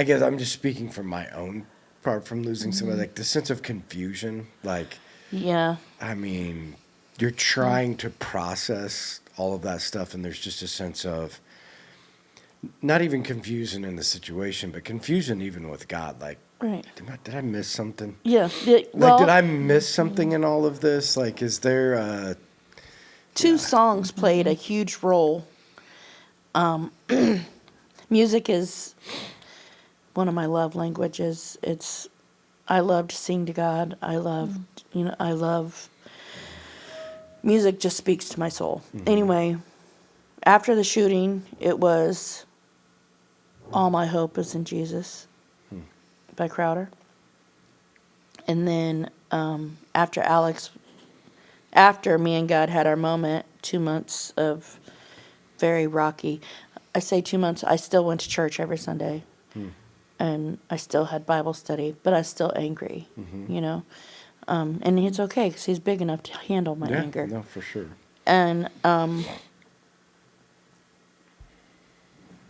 guess I'm just speaking from my own part from losing somebody, like the sense of confusion. Like, Yeah. I mean, you're trying to process all of that stuff, and there's just a sense of not even confusion in the situation, but confusion even with God. Like, Right. did I miss something? Yeah. Did I miss something in all of this? Like, is there Two songs played a huge role. Music is one of my love languages. I love to sing to God. I love music just speaks to my soul. Anyway, after the shooting, it was All My Hope Is in Jesus by Crowder. And then after me and God had our moment, 2 months of very rocky. I say 2 months, I still went to church every Sunday. and I still had Bible study, but I was still angry, you know. And it's okay because he's big enough to handle my anger. No, for sure. And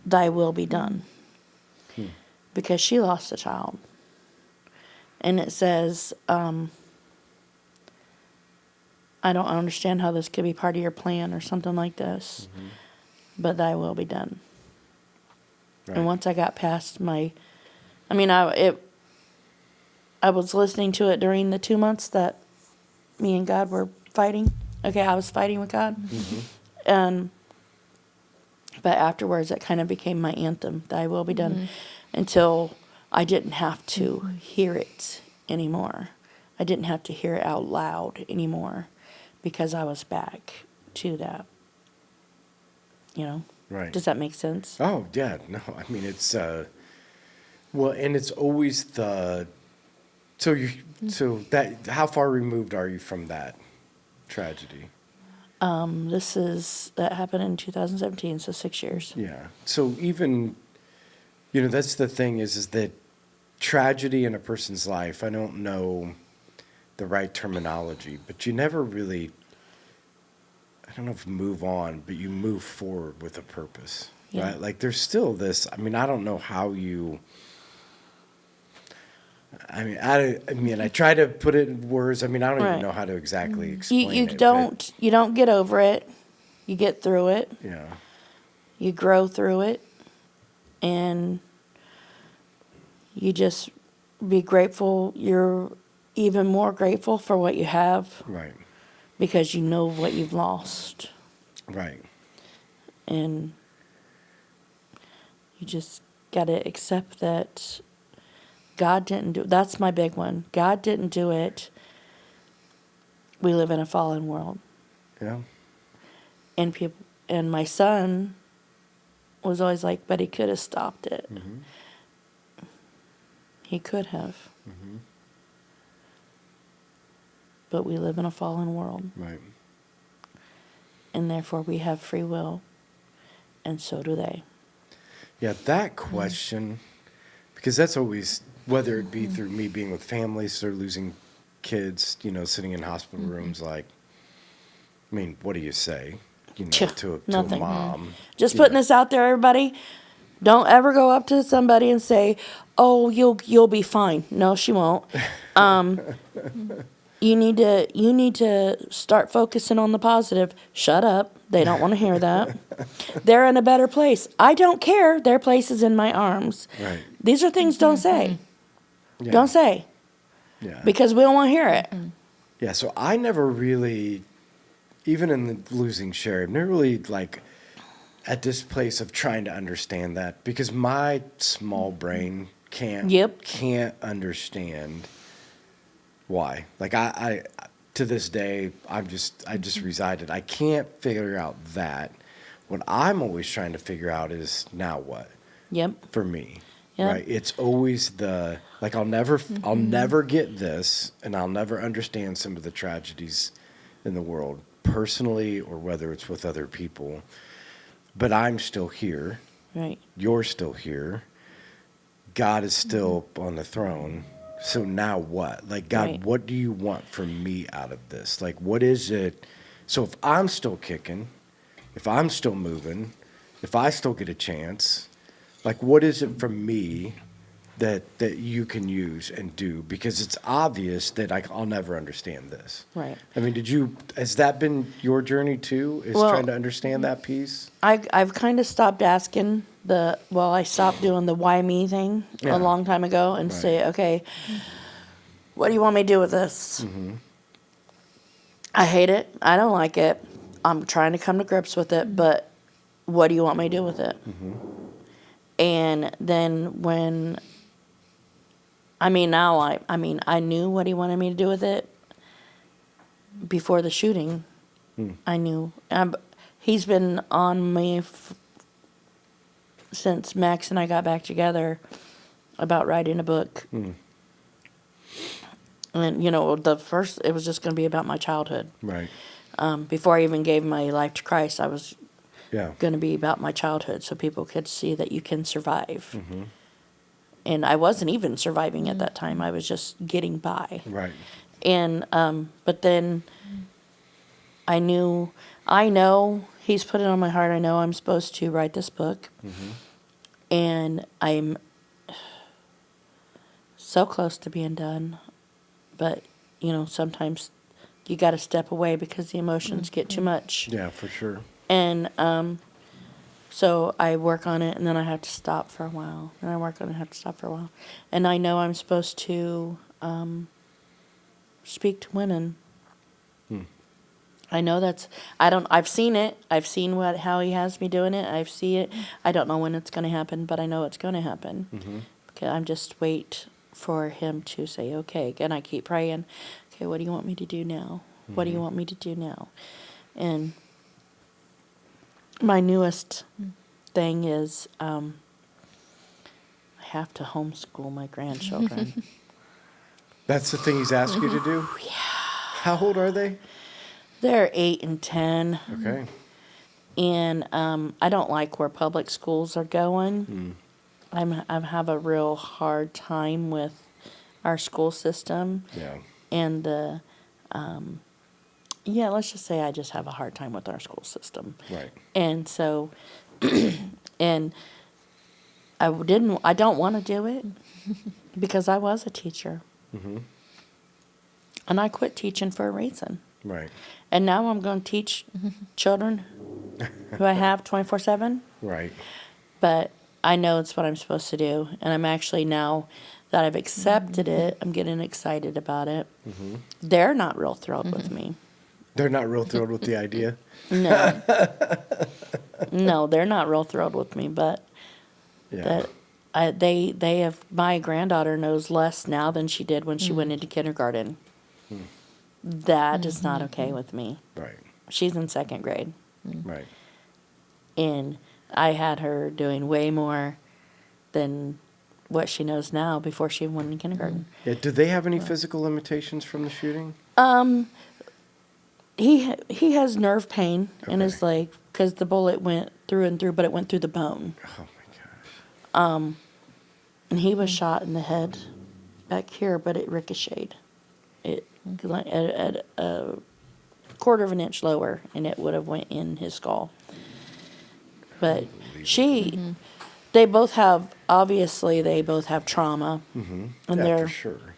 thy will be done. Because she lost a child. And it says, I don't understand how this could be part of your plan or something like this, but thy will be done. Right. And once I got past I was listening to it during the 2 months that me and God were fighting. Okay, I was fighting with God. But afterwards, it kind of became my anthem, thy will be done, until I didn't have to hear it anymore. I didn't have to hear it out loud anymore because I was back to that. You know? Right. Does that make sense? Oh, yeah. No, I mean, it's, well, and it's always so how far removed are you from that tragedy? That happened in 2017, so 6 years. Yeah. So even, that's the thing is that tragedy in a person's life, I don't know the right terminology, but you never really, I don't know if move on, but you move forward with a purpose, right? Like there's still this, I mean, I don't know how you, I try to put it in words. I mean, I don't even know how to exactly explain You it. you don't get over it. You get through it. Yeah. You grow through it, and you just be grateful. You're even more grateful for what you have. Right. Because you know what you've lost. Right. And you just got to accept that God didn't do it. That's my big one. God didn't do it. We live in a fallen world. Yeah. And my son was always like, but he could have stopped it. He could have. But we live in a fallen world. Right. And therefore we have free will. And so do they. Yeah, that question, because that's always, whether it be through me being with families or losing kids, sitting in hospital rooms, like, I mean, what do you say, to a mom? Just putting this out there, everybody. Don't ever go up to somebody and say, "Oh, you'll be fine." No, she won't. You need to start focusing on the positive. Shut up. They don't want to hear that. They're in a better place. I don't care. Their place is in my arms. Right. These are things don't say. Yeah. Don't say. Yeah. Because we don't want to hear it. Yeah, so I never really, even in the losing Sherry, I've never really, at this place of trying to understand that, because my small brain can't understand why. Like I to this day, I just resided. I can't figure out that. What I'm always trying to figure out is now what? Yep. For me. Yep. Right? It's always I'll never get this, and I'll never understand some of the tragedies in the world personally or whether it's with other people. But I'm still here. Right. You're still here. God is still on the throne. So now what? Like, God, Right. What do you want from me out of this? Like, what is it? So if I'm still kicking, if I'm still moving, if I still get a chance, like, what is it from me that you can use and do? Because it's obvious that I'll never understand this. Right. I mean, has that been your journey too? Is trying to understand that piece? I've kind of stopped asking I stopped doing the why me thing Yeah. a long time ago and say, okay, what do you want me to do with this? I hate it. I don't like it. I'm trying to come to grips with it, but what do you want me to do with it? And then I knew what he wanted me to do with it before the shooting. I knew. He's been on me since Max and I got back together about writing a book. And, it was just going to be about my childhood. Right. Before I even gave my life to Christ, I was Yeah. going to be about my childhood so people could see that you can survive. and I wasn't even surviving at that time. I was just getting by. Right. And but then I know he's put it on my heart. I know I'm supposed to write this book, and I'm so close to being done. But sometimes you got to step away because the emotions get too much. Yeah, for sure. And so I work on it, and then I have to stop for a while. And I work on it, and have to stop for a while. And I know I'm supposed to speak to women. I know I've seen it. I've seen how he has me doing it. I've seen it. I don't know when it's going to happen, but I know it's going to happen. Because I'm just wait for him to say, okay. And I keep praying, okay, what do you want me to do now? What do you want me to do now? And my newest thing is I have to homeschool my grandchildren. That's the thing he's asked you to do? Yeah. How old are they? They're 8 and 10. Okay. And I don't like where public schools are going. I have a real hard time with our school system. Yeah. And let's just say I just have a hard time with our school system. Right. And so, and I don't want to do it because I was a teacher. And I quit teaching for a reason. Right. And now I'm going to teach children who I have 24/7. Right. But I know it's what I'm supposed to do. And I'm actually, now that I've accepted it, I'm getting excited about it. They're not real thrilled with me. They're not real thrilled with the idea? No. No, they're not real thrilled with me, but Yeah. they have, my granddaughter knows less now than she did when she went into kindergarten. That is not okay with me. Right. She's in 2nd grade. Right. And I had her doing way more than what she knows now before she went in kindergarten. Yeah. Do they have any physical limitations from the shooting? He has nerve pain in his Okay. leg because the bullet went through and through, but it went through the bone. Oh my gosh. And he was shot in the head back here, but it ricocheted. It at a quarter of an inch lower, and it would have went in his skull. But they both have trauma, and Yeah, for sure.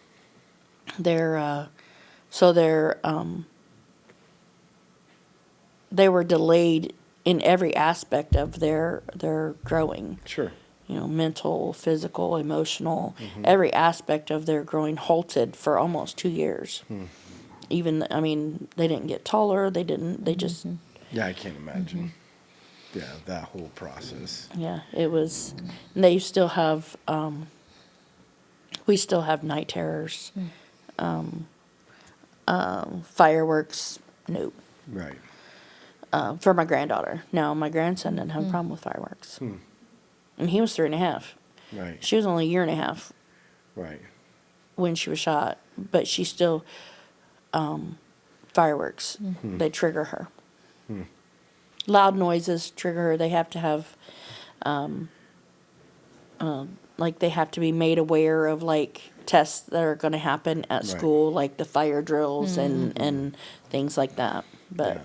they were delayed in every aspect of their growing. Sure. Mental, physical, emotional, every aspect of their growing halted for almost 2 years. Even, they didn't get taller. They just, Yeah, I can't imagine. Yeah, that whole process. yeah, it was, and they still have, we still have night terrors. Fireworks, nope. Right. For my granddaughter. Now, my grandson didn't have a problem with fireworks. And he was 3.5. Right. She was only a year and a half Right. when she was shot, but she still, fireworks, they trigger her. Loud noises trigger her. They have to have, they have to be made aware of, tests that are going to happen at Right. school, like the fire drills and things like that. But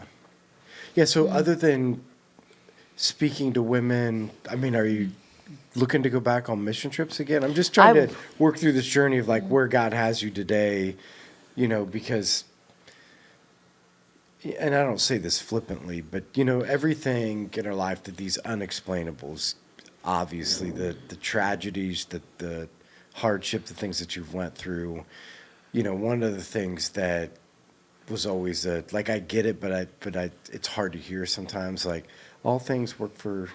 Yeah, so other than speaking to women, are you looking to go back on mission trips again? I'm just trying to work through this journey of where God has you today, because, and I don't say this flippantly, but everything in our life, that these unexplainables, obviously the tragedies, the hardship, the things that you've went through, one of the things that was always I get it, but I it's hard to hear sometimes, all things work for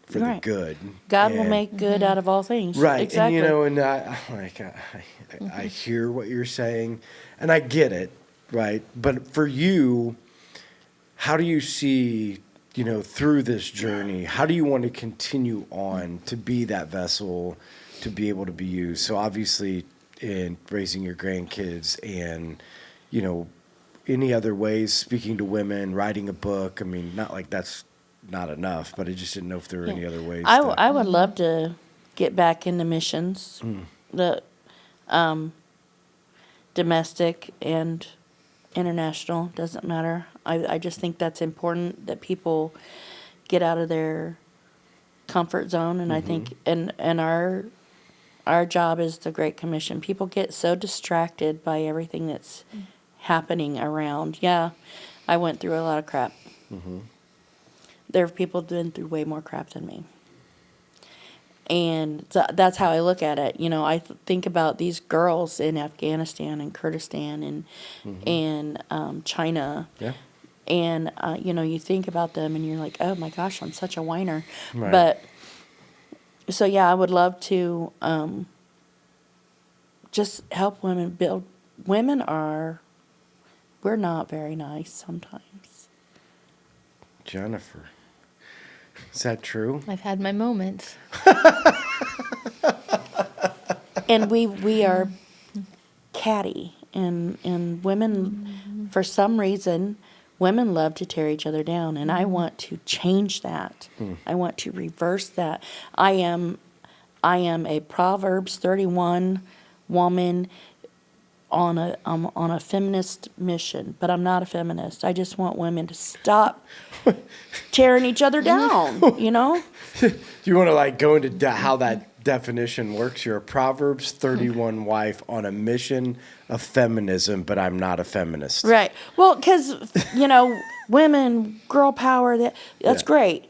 for Right. the good. God will make good out of all things. Right. Exactly. And I hear what you're saying, and I get it, right? But for you, how do you see, through this journey, how do you want to continue on to be that vessel, to be able to be used? So obviously in raising your grandkids and, any other ways, speaking to women, writing a book. Not like that's not enough, but I just didn't know if there were any other ways. I would love to get back into missions, the domestic and international, doesn't matter. I just think that's important that people get out of their comfort zone, and I think and our job is the Great Commission. People get so distracted by everything that's happening around. Yeah, I went through a lot of crap. There are people who've been through way more crap than me. And so that's how I look at it. You know, I think about these girls in Afghanistan and Kurdistan and China. Yeah. And, you know, you think about them and you're like, oh my gosh, I'm such a whiner. Right. But, so yeah, I would love to just help women build. We're not very nice sometimes. Jennifer, is that true? I've had my moments. And we are catty. And women, for some reason, women love to tear each other down. And I want to change that. I want to reverse that. I am a Proverbs 31 woman on a feminist mission, but I'm not a feminist. I just want women to stop tearing each other down, you know? Do you want to like go into how that definition works? You're a Proverbs 31 wife on a mission of feminism, but I'm not a feminist. Right. Well, because, you know, women, girl power, that's great.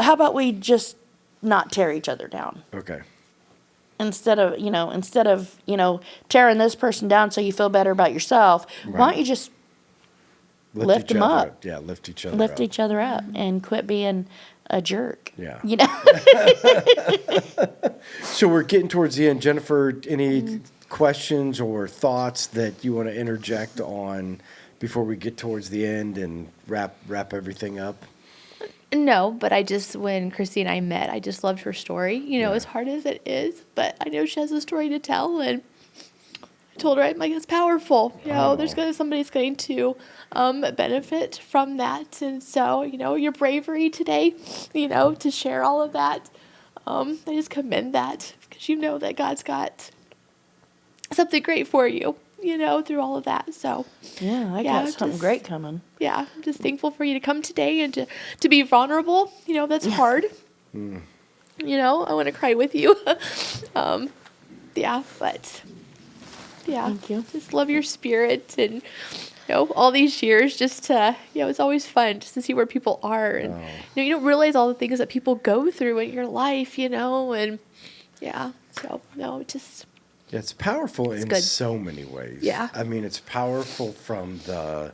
How about we just not tear each other down? Okay. Instead of tearing this person down so you feel better about yourself, why don't you just lift them up? Yeah, lift each other up. Lift each other up and quit being a jerk. Yeah. You know? So we're getting towards the end. Jennifer, any questions or thoughts that you want to interject on before we get towards the end and wrap everything up? No, but when Chrissy and I met, I just loved her story. You know, as hard as it is, but I know she has a story to tell, and I told her, I'm like, it's powerful. You know, somebody's going to benefit from that, and so, you know, your bravery today, you know, to share all of that, I just commend that, because you know that God's got something great for you, you know, through all of that. So Yeah, I got something great coming. yeah, I'm just thankful for you to come today and to be vulnerable. You know, that's hard. You know, I want to cry with you. But Thank you. just love your spirit, and, you know, all these years just to, you know, it's always fun just to see where people are, and, you know, you don't realize all the things that people go through in your life, you know, and so, no, just. It's powerful in good. so many ways. Yeah. I mean, it's powerful from the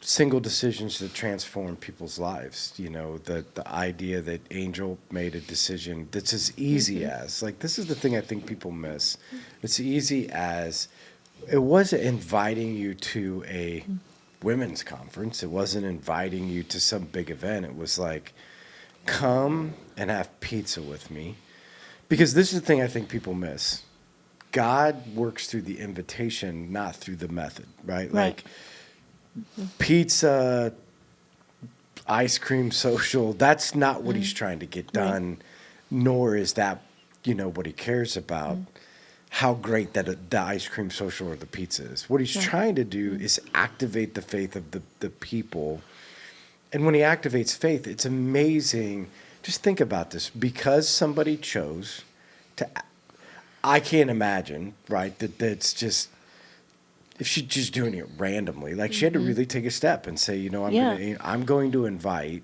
single decisions that transform people's lives. You know, the idea that Angel made a decision that's as easy as, like, this is the thing I think people miss. It's easy as, it wasn't inviting you to a women's conference. It wasn't inviting you to some big event. It was like, come and have pizza with me. Because this is the thing I think people miss. God works through the invitation, not through the method, right? Like pizza, ice cream social, that's not what he's trying to get done, nor is that, you know, what he cares about, how great that the ice cream social or the pizza is. What he's trying to do is activate the faith of the people. And when he activates faith, it's amazing. Just think about this. Because somebody chose to, I can't imagine, right, that's just, if she's just doing it randomly. Like, she had to really take a step and say, you know, I'm going to invite.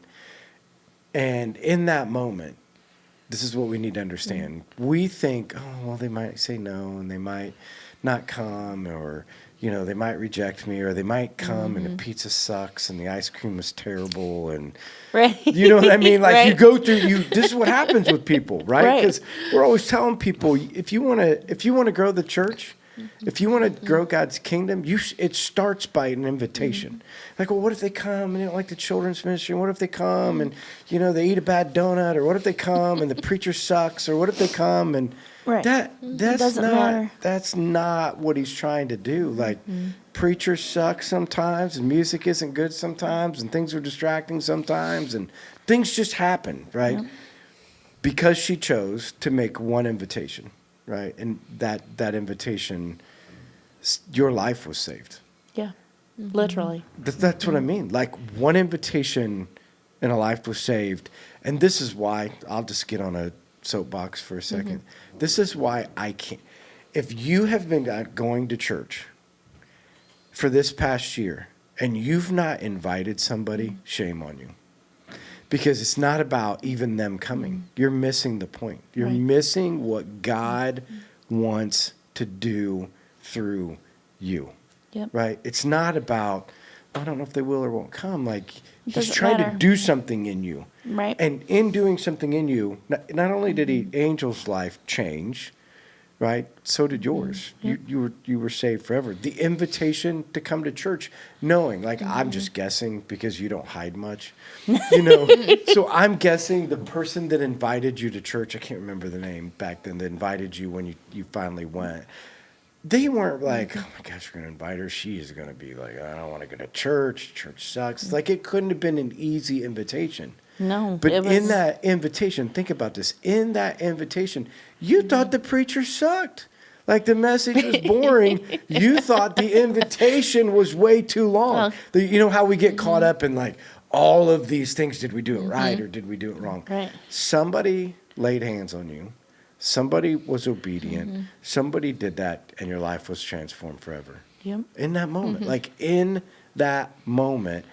And in that moment, this is what we need to understand. We think, oh, well, they might say no, and they might not come, or, you know, they might reject me, or they might come and the pizza sucks and the ice cream is terrible, and you know what I mean? Like, you go through, this is what happens with people, right? Because we're always telling people, if you want to grow the church, if you want to grow God's kingdom, it starts by an invitation. Like, well, what if they come and they don't like the children's ministry? And what if they come and, you know, they eat a bad donut? Or what if they come and the preacher sucks? Or what if they come and that's not what he's trying to do. Like, preachers suck sometimes, and music isn't good sometimes, and things are distracting sometimes, and things just happen, right? because she chose to make one invitation, right? And that invitation, your life was saved. Yeah. Literally. That's what I mean. Like one invitation and a life was saved. And this is why, I'll just get on a soapbox for a second. This is why I can't. If you have been going to church for this past year and you've not invited somebody, shame on you. Because it's not about even them coming. You're missing the point. You're missing what God wants to do through you. Yep. Right? It's not about, I don't know if they will or won't come. Like, he's Doesn't trying matter. to do something in you. Right. And in doing something in you, not only did Angel's life change, right? So did yours. Yep. You were saved forever. The invitation to come to church, knowing, like, I'm just guessing because you don't hide much, So I'm guessing the person that invited you to church, I can't remember the name back then, that invited you when you finally went. They weren't like, oh my gosh, we're going to invite her. She is going to be like, I don't want to go to church. Church sucks. Like, it couldn't have been an easy invitation. No. But in that invitation, think about this. In that invitation, you thought the preacher sucked. Like, the message was boring. You thought the invitation was way too long. You know how we get caught up in, like, all of these things. Did we do it right or did we do it wrong? Right. Somebody laid hands on you. Somebody was obedient. Somebody did that, and your life was transformed forever. Yep. In that moment. Like, in that moment.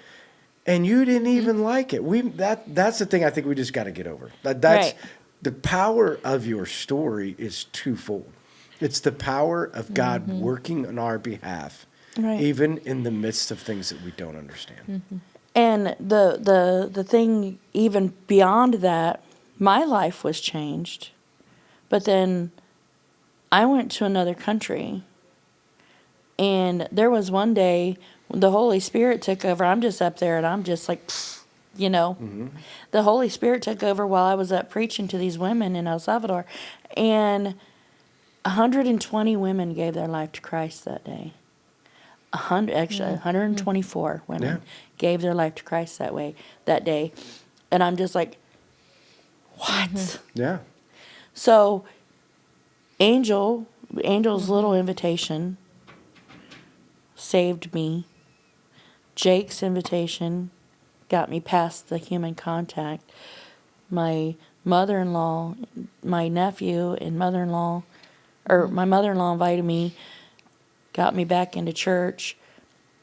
And you didn't even like it. That's the thing I think we just got to get over. That's the power of your story is twofold. It's the power of God working on our behalf, even in the midst of things that we don't understand. And the thing even beyond that, my life was changed. But then I went to another country, and there was one day when the Holy Spirit took over. I'm just up there, and I'm just like, The Holy Spirit took over while I was up preaching to these women in El Salvador, and 120 women gave their life to Christ that day. 124 women gave their life to Christ that day, and I'm just like, what? Yeah. So, Angel's little invitation saved me. Jake's invitation got me past the human contact. My mother-in-law, my nephew and mother-in-law, or my mother-in-law invited me, got me back into church.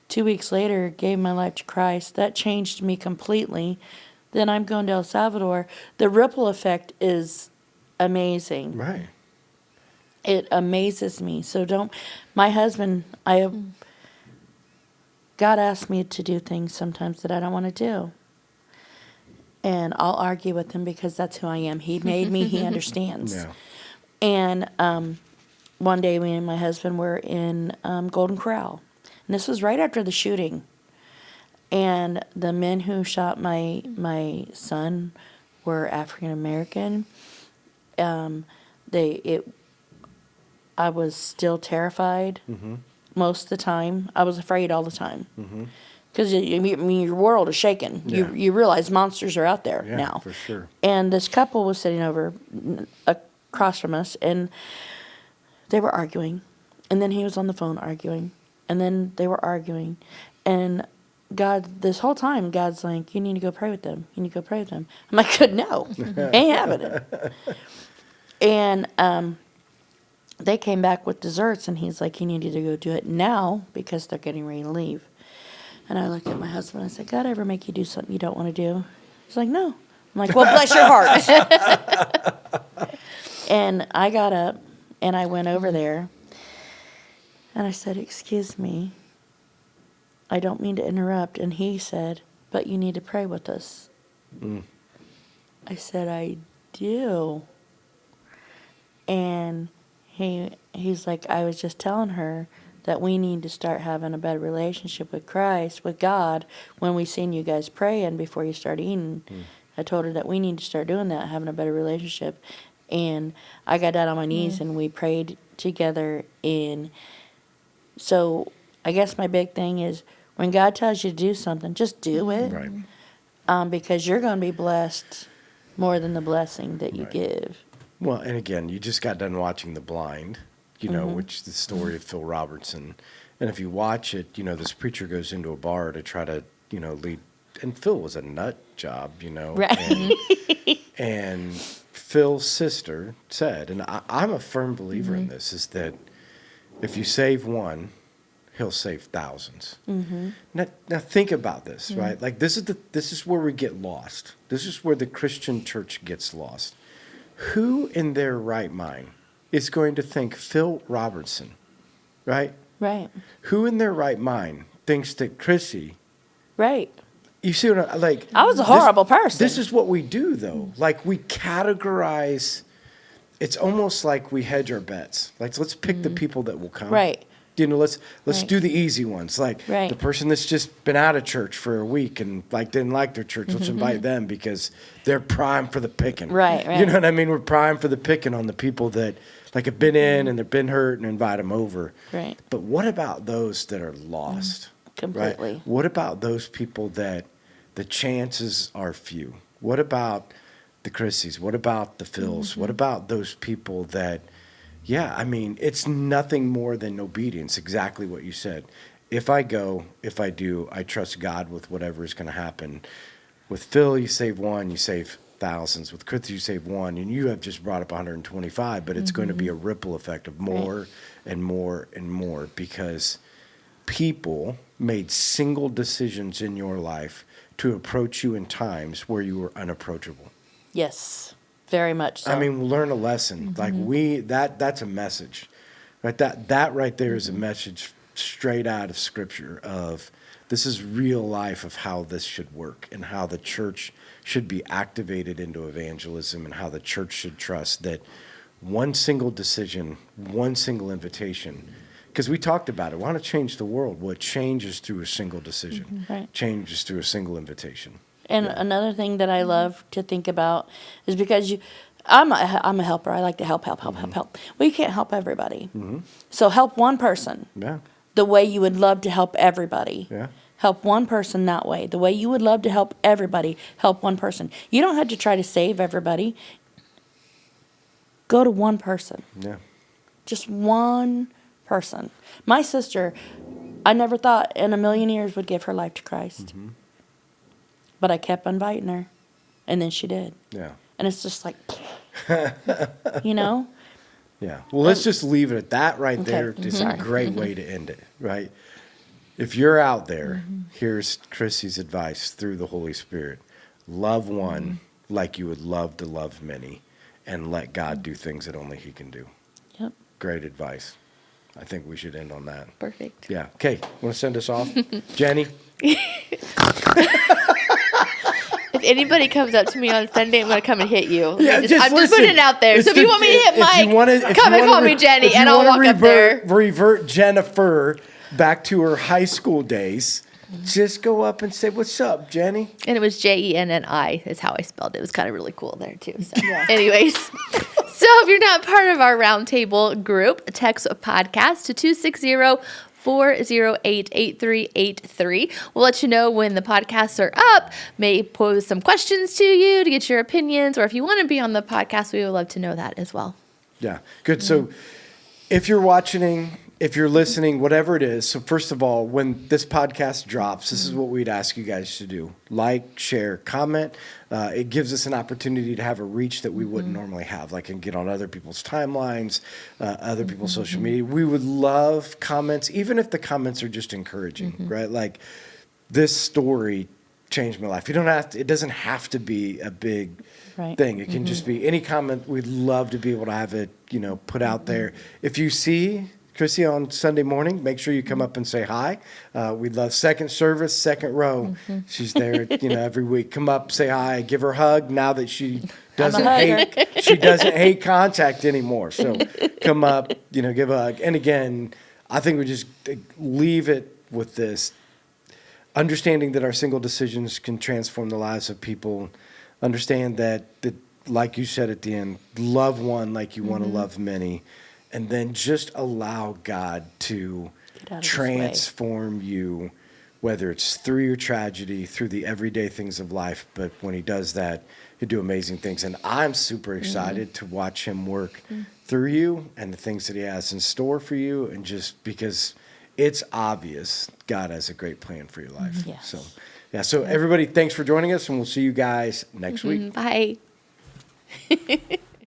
2 weeks later, gave my life to Christ. That changed me completely. Then I'm going to El Salvador. The ripple effect is amazing. Right. It amazes me. So my husband, God asks me to do things sometimes that I don't want to do. And I'll argue with him because that's who I am. He made me, he understands. Yeah. And one day me and my husband were in Golden Corral. And this was right after the shooting. And the men who shot my son were African American. I was still terrified most of the time. I was afraid all the time. Because your world is shaken. Yeah. You realize monsters are out there Yeah, now. for sure. And this couple was sitting over across from us, and they were arguing. And then he was on the phone arguing. And then they were arguing. And God, this whole time, God's like, you need to go pray with them. You need to go pray with them. I'm like, no, ain't having it. And they came back with desserts, and he's like, you need to go do it now because they're getting ready to leave. And I looked at my husband, and I said, God ever make you do something you don't want to do? He's like, no. I'm like, well, bless your heart. And I got up, and I went over there, and I said, excuse me, I don't mean to interrupt. And he said, but you need to pray with us. I said, I do. And he's like, I was just telling her that we need to start having a better relationship with Christ, with God, when we seen you guys praying before you start eating. I told her that we need to start doing that, having a better relationship. And I got down on my knees and we prayed together. And so I guess my big thing is when God tells you to do something, just do it. Right. Because you're going to be blessed more than the blessing that you Right. give. Well, and again, you just got done watching The Blind, which is the story of Phil Robertson. And if you watch it, this preacher goes into a bar to try to, lead. And Phil was a nut job, Right. And Phil's sister said, and I'm a firm believer in this, is that if you save one, he'll save thousands. Now think about this, right? Like this is where we get lost. This is where the Christian church gets lost. Who in their right mind is going to think Phil Robertson, right? Right. Who in their right mind thinks that Chrissy? Right. You see what I was a horrible person. This is what we do, though. Like we categorize. It's almost like we hedge our bets. Like let's pick the people that will come. Right. Let's Right. do the easy ones. Like Right. the person that's just been out of church for a week and didn't like their church. Let's invite them because they're prime for the picking. Right, right. You know what I mean? We're prime for the picking on the people that have been in and they've been hurt and invite them over. Right. But what about those that are lost? Completely. Right? What about those people that the chances are few? What about the Chrissys? What about the Phils? What about those people that, it's nothing more than obedience, exactly what you said. If I go, if I do, I trust God with whatever is going to happen. With Phil, you save one, you save thousands. With Chrissy, you save one, and you have just brought up 125, but it's going to be a ripple effect of more and more and more because people made single decisions in your life to approach you in times where you were unapproachable. Yes. Very much so. I mean, learn a lesson. Like that's a message, right? That right there is a message straight out of Scripture of this is real life of how this should work and how the church should be activated into evangelism and how the church should trust that one single decision, one single invitation. Because we talked about it. We want to change the world. Well, it changes through a single decision. Right. Changes through a single invitation. And another thing that I love to think about is because I'm a helper. I like to help. Well, you can't help everybody. So help one person Yeah. the way you would love to help everybody. Yeah. Help one person that way. The way you would love to help everybody, help one person. You don't have to try to save everybody. Go to one person. Yeah. Just one person. My sister, I never thought in a million years would give her life to Christ. But I kept inviting her. And then she did. Yeah. And it's just like, you know? Yeah. Well, let's just leave it at that right there. Okay. It's a great way to end it, right? If you're out there, here's Chrissy's advice through the Holy Spirit. Love one like you would love to love many and let God do things that only he can do. Yep. Great advice. I think we should end on that. Perfect. Yeah. Okay. Want to send us off? Jenny? If anybody comes up to me on Sunday, I'm going to come and hit you. Yeah, I'm just listen. putting it out there. So if you want me to hit Mike, come and call me Jenny, and I'll walk up there. Revert Jennifer back to her high school days. Just go up and say, "What's up, Jenny?" And it was Jenni is how I spelled it. It was kind of really cool there too. So, anyways, so if you're not part of our roundtable group, text a podcast to 260-408-8383. We'll let you know when the podcasts are up. May pose some questions to you to get your opinions, or if you want to be on the podcast, we would love to know that as well. Yeah, good. So if you're watching, if you're listening, whatever it is, so first of all, when this podcast drops, this is what we'd ask you guys to do. Like, share, comment. It gives us an opportunity to have a reach that we wouldn't normally have, like and get on other people's timelines, other people's social media. We would love comments, even if the comments are just encouraging, right? Like, this story changed my life. You don't have to, it doesn't have to be a big thing. It can just be any comment. We'd love to be able to have it, put out there. If you see Chrissy on Sunday morning, make sure you come up and say hi. We'd love second service, second row. She's there, every week. Come up, say hi, give her a hug. Now that she doesn't hate contact anymore. So come up, give a hug. And again, I think we just leave it with this understanding that our single decisions can transform the lives of people. Understand that like you said at the end, love one like you want to love many. And then just allow God to transform you, whether it's through your tragedy, through the everyday things of life. But when he does that, He'll do amazing things. And I'm super excited to watch him work through you and the things that he has in store for you. And just because it's obvious God has a great plan for your life. Yes. So, yeah. So everybody, thanks for joining us, and we'll see you guys next week. Bye.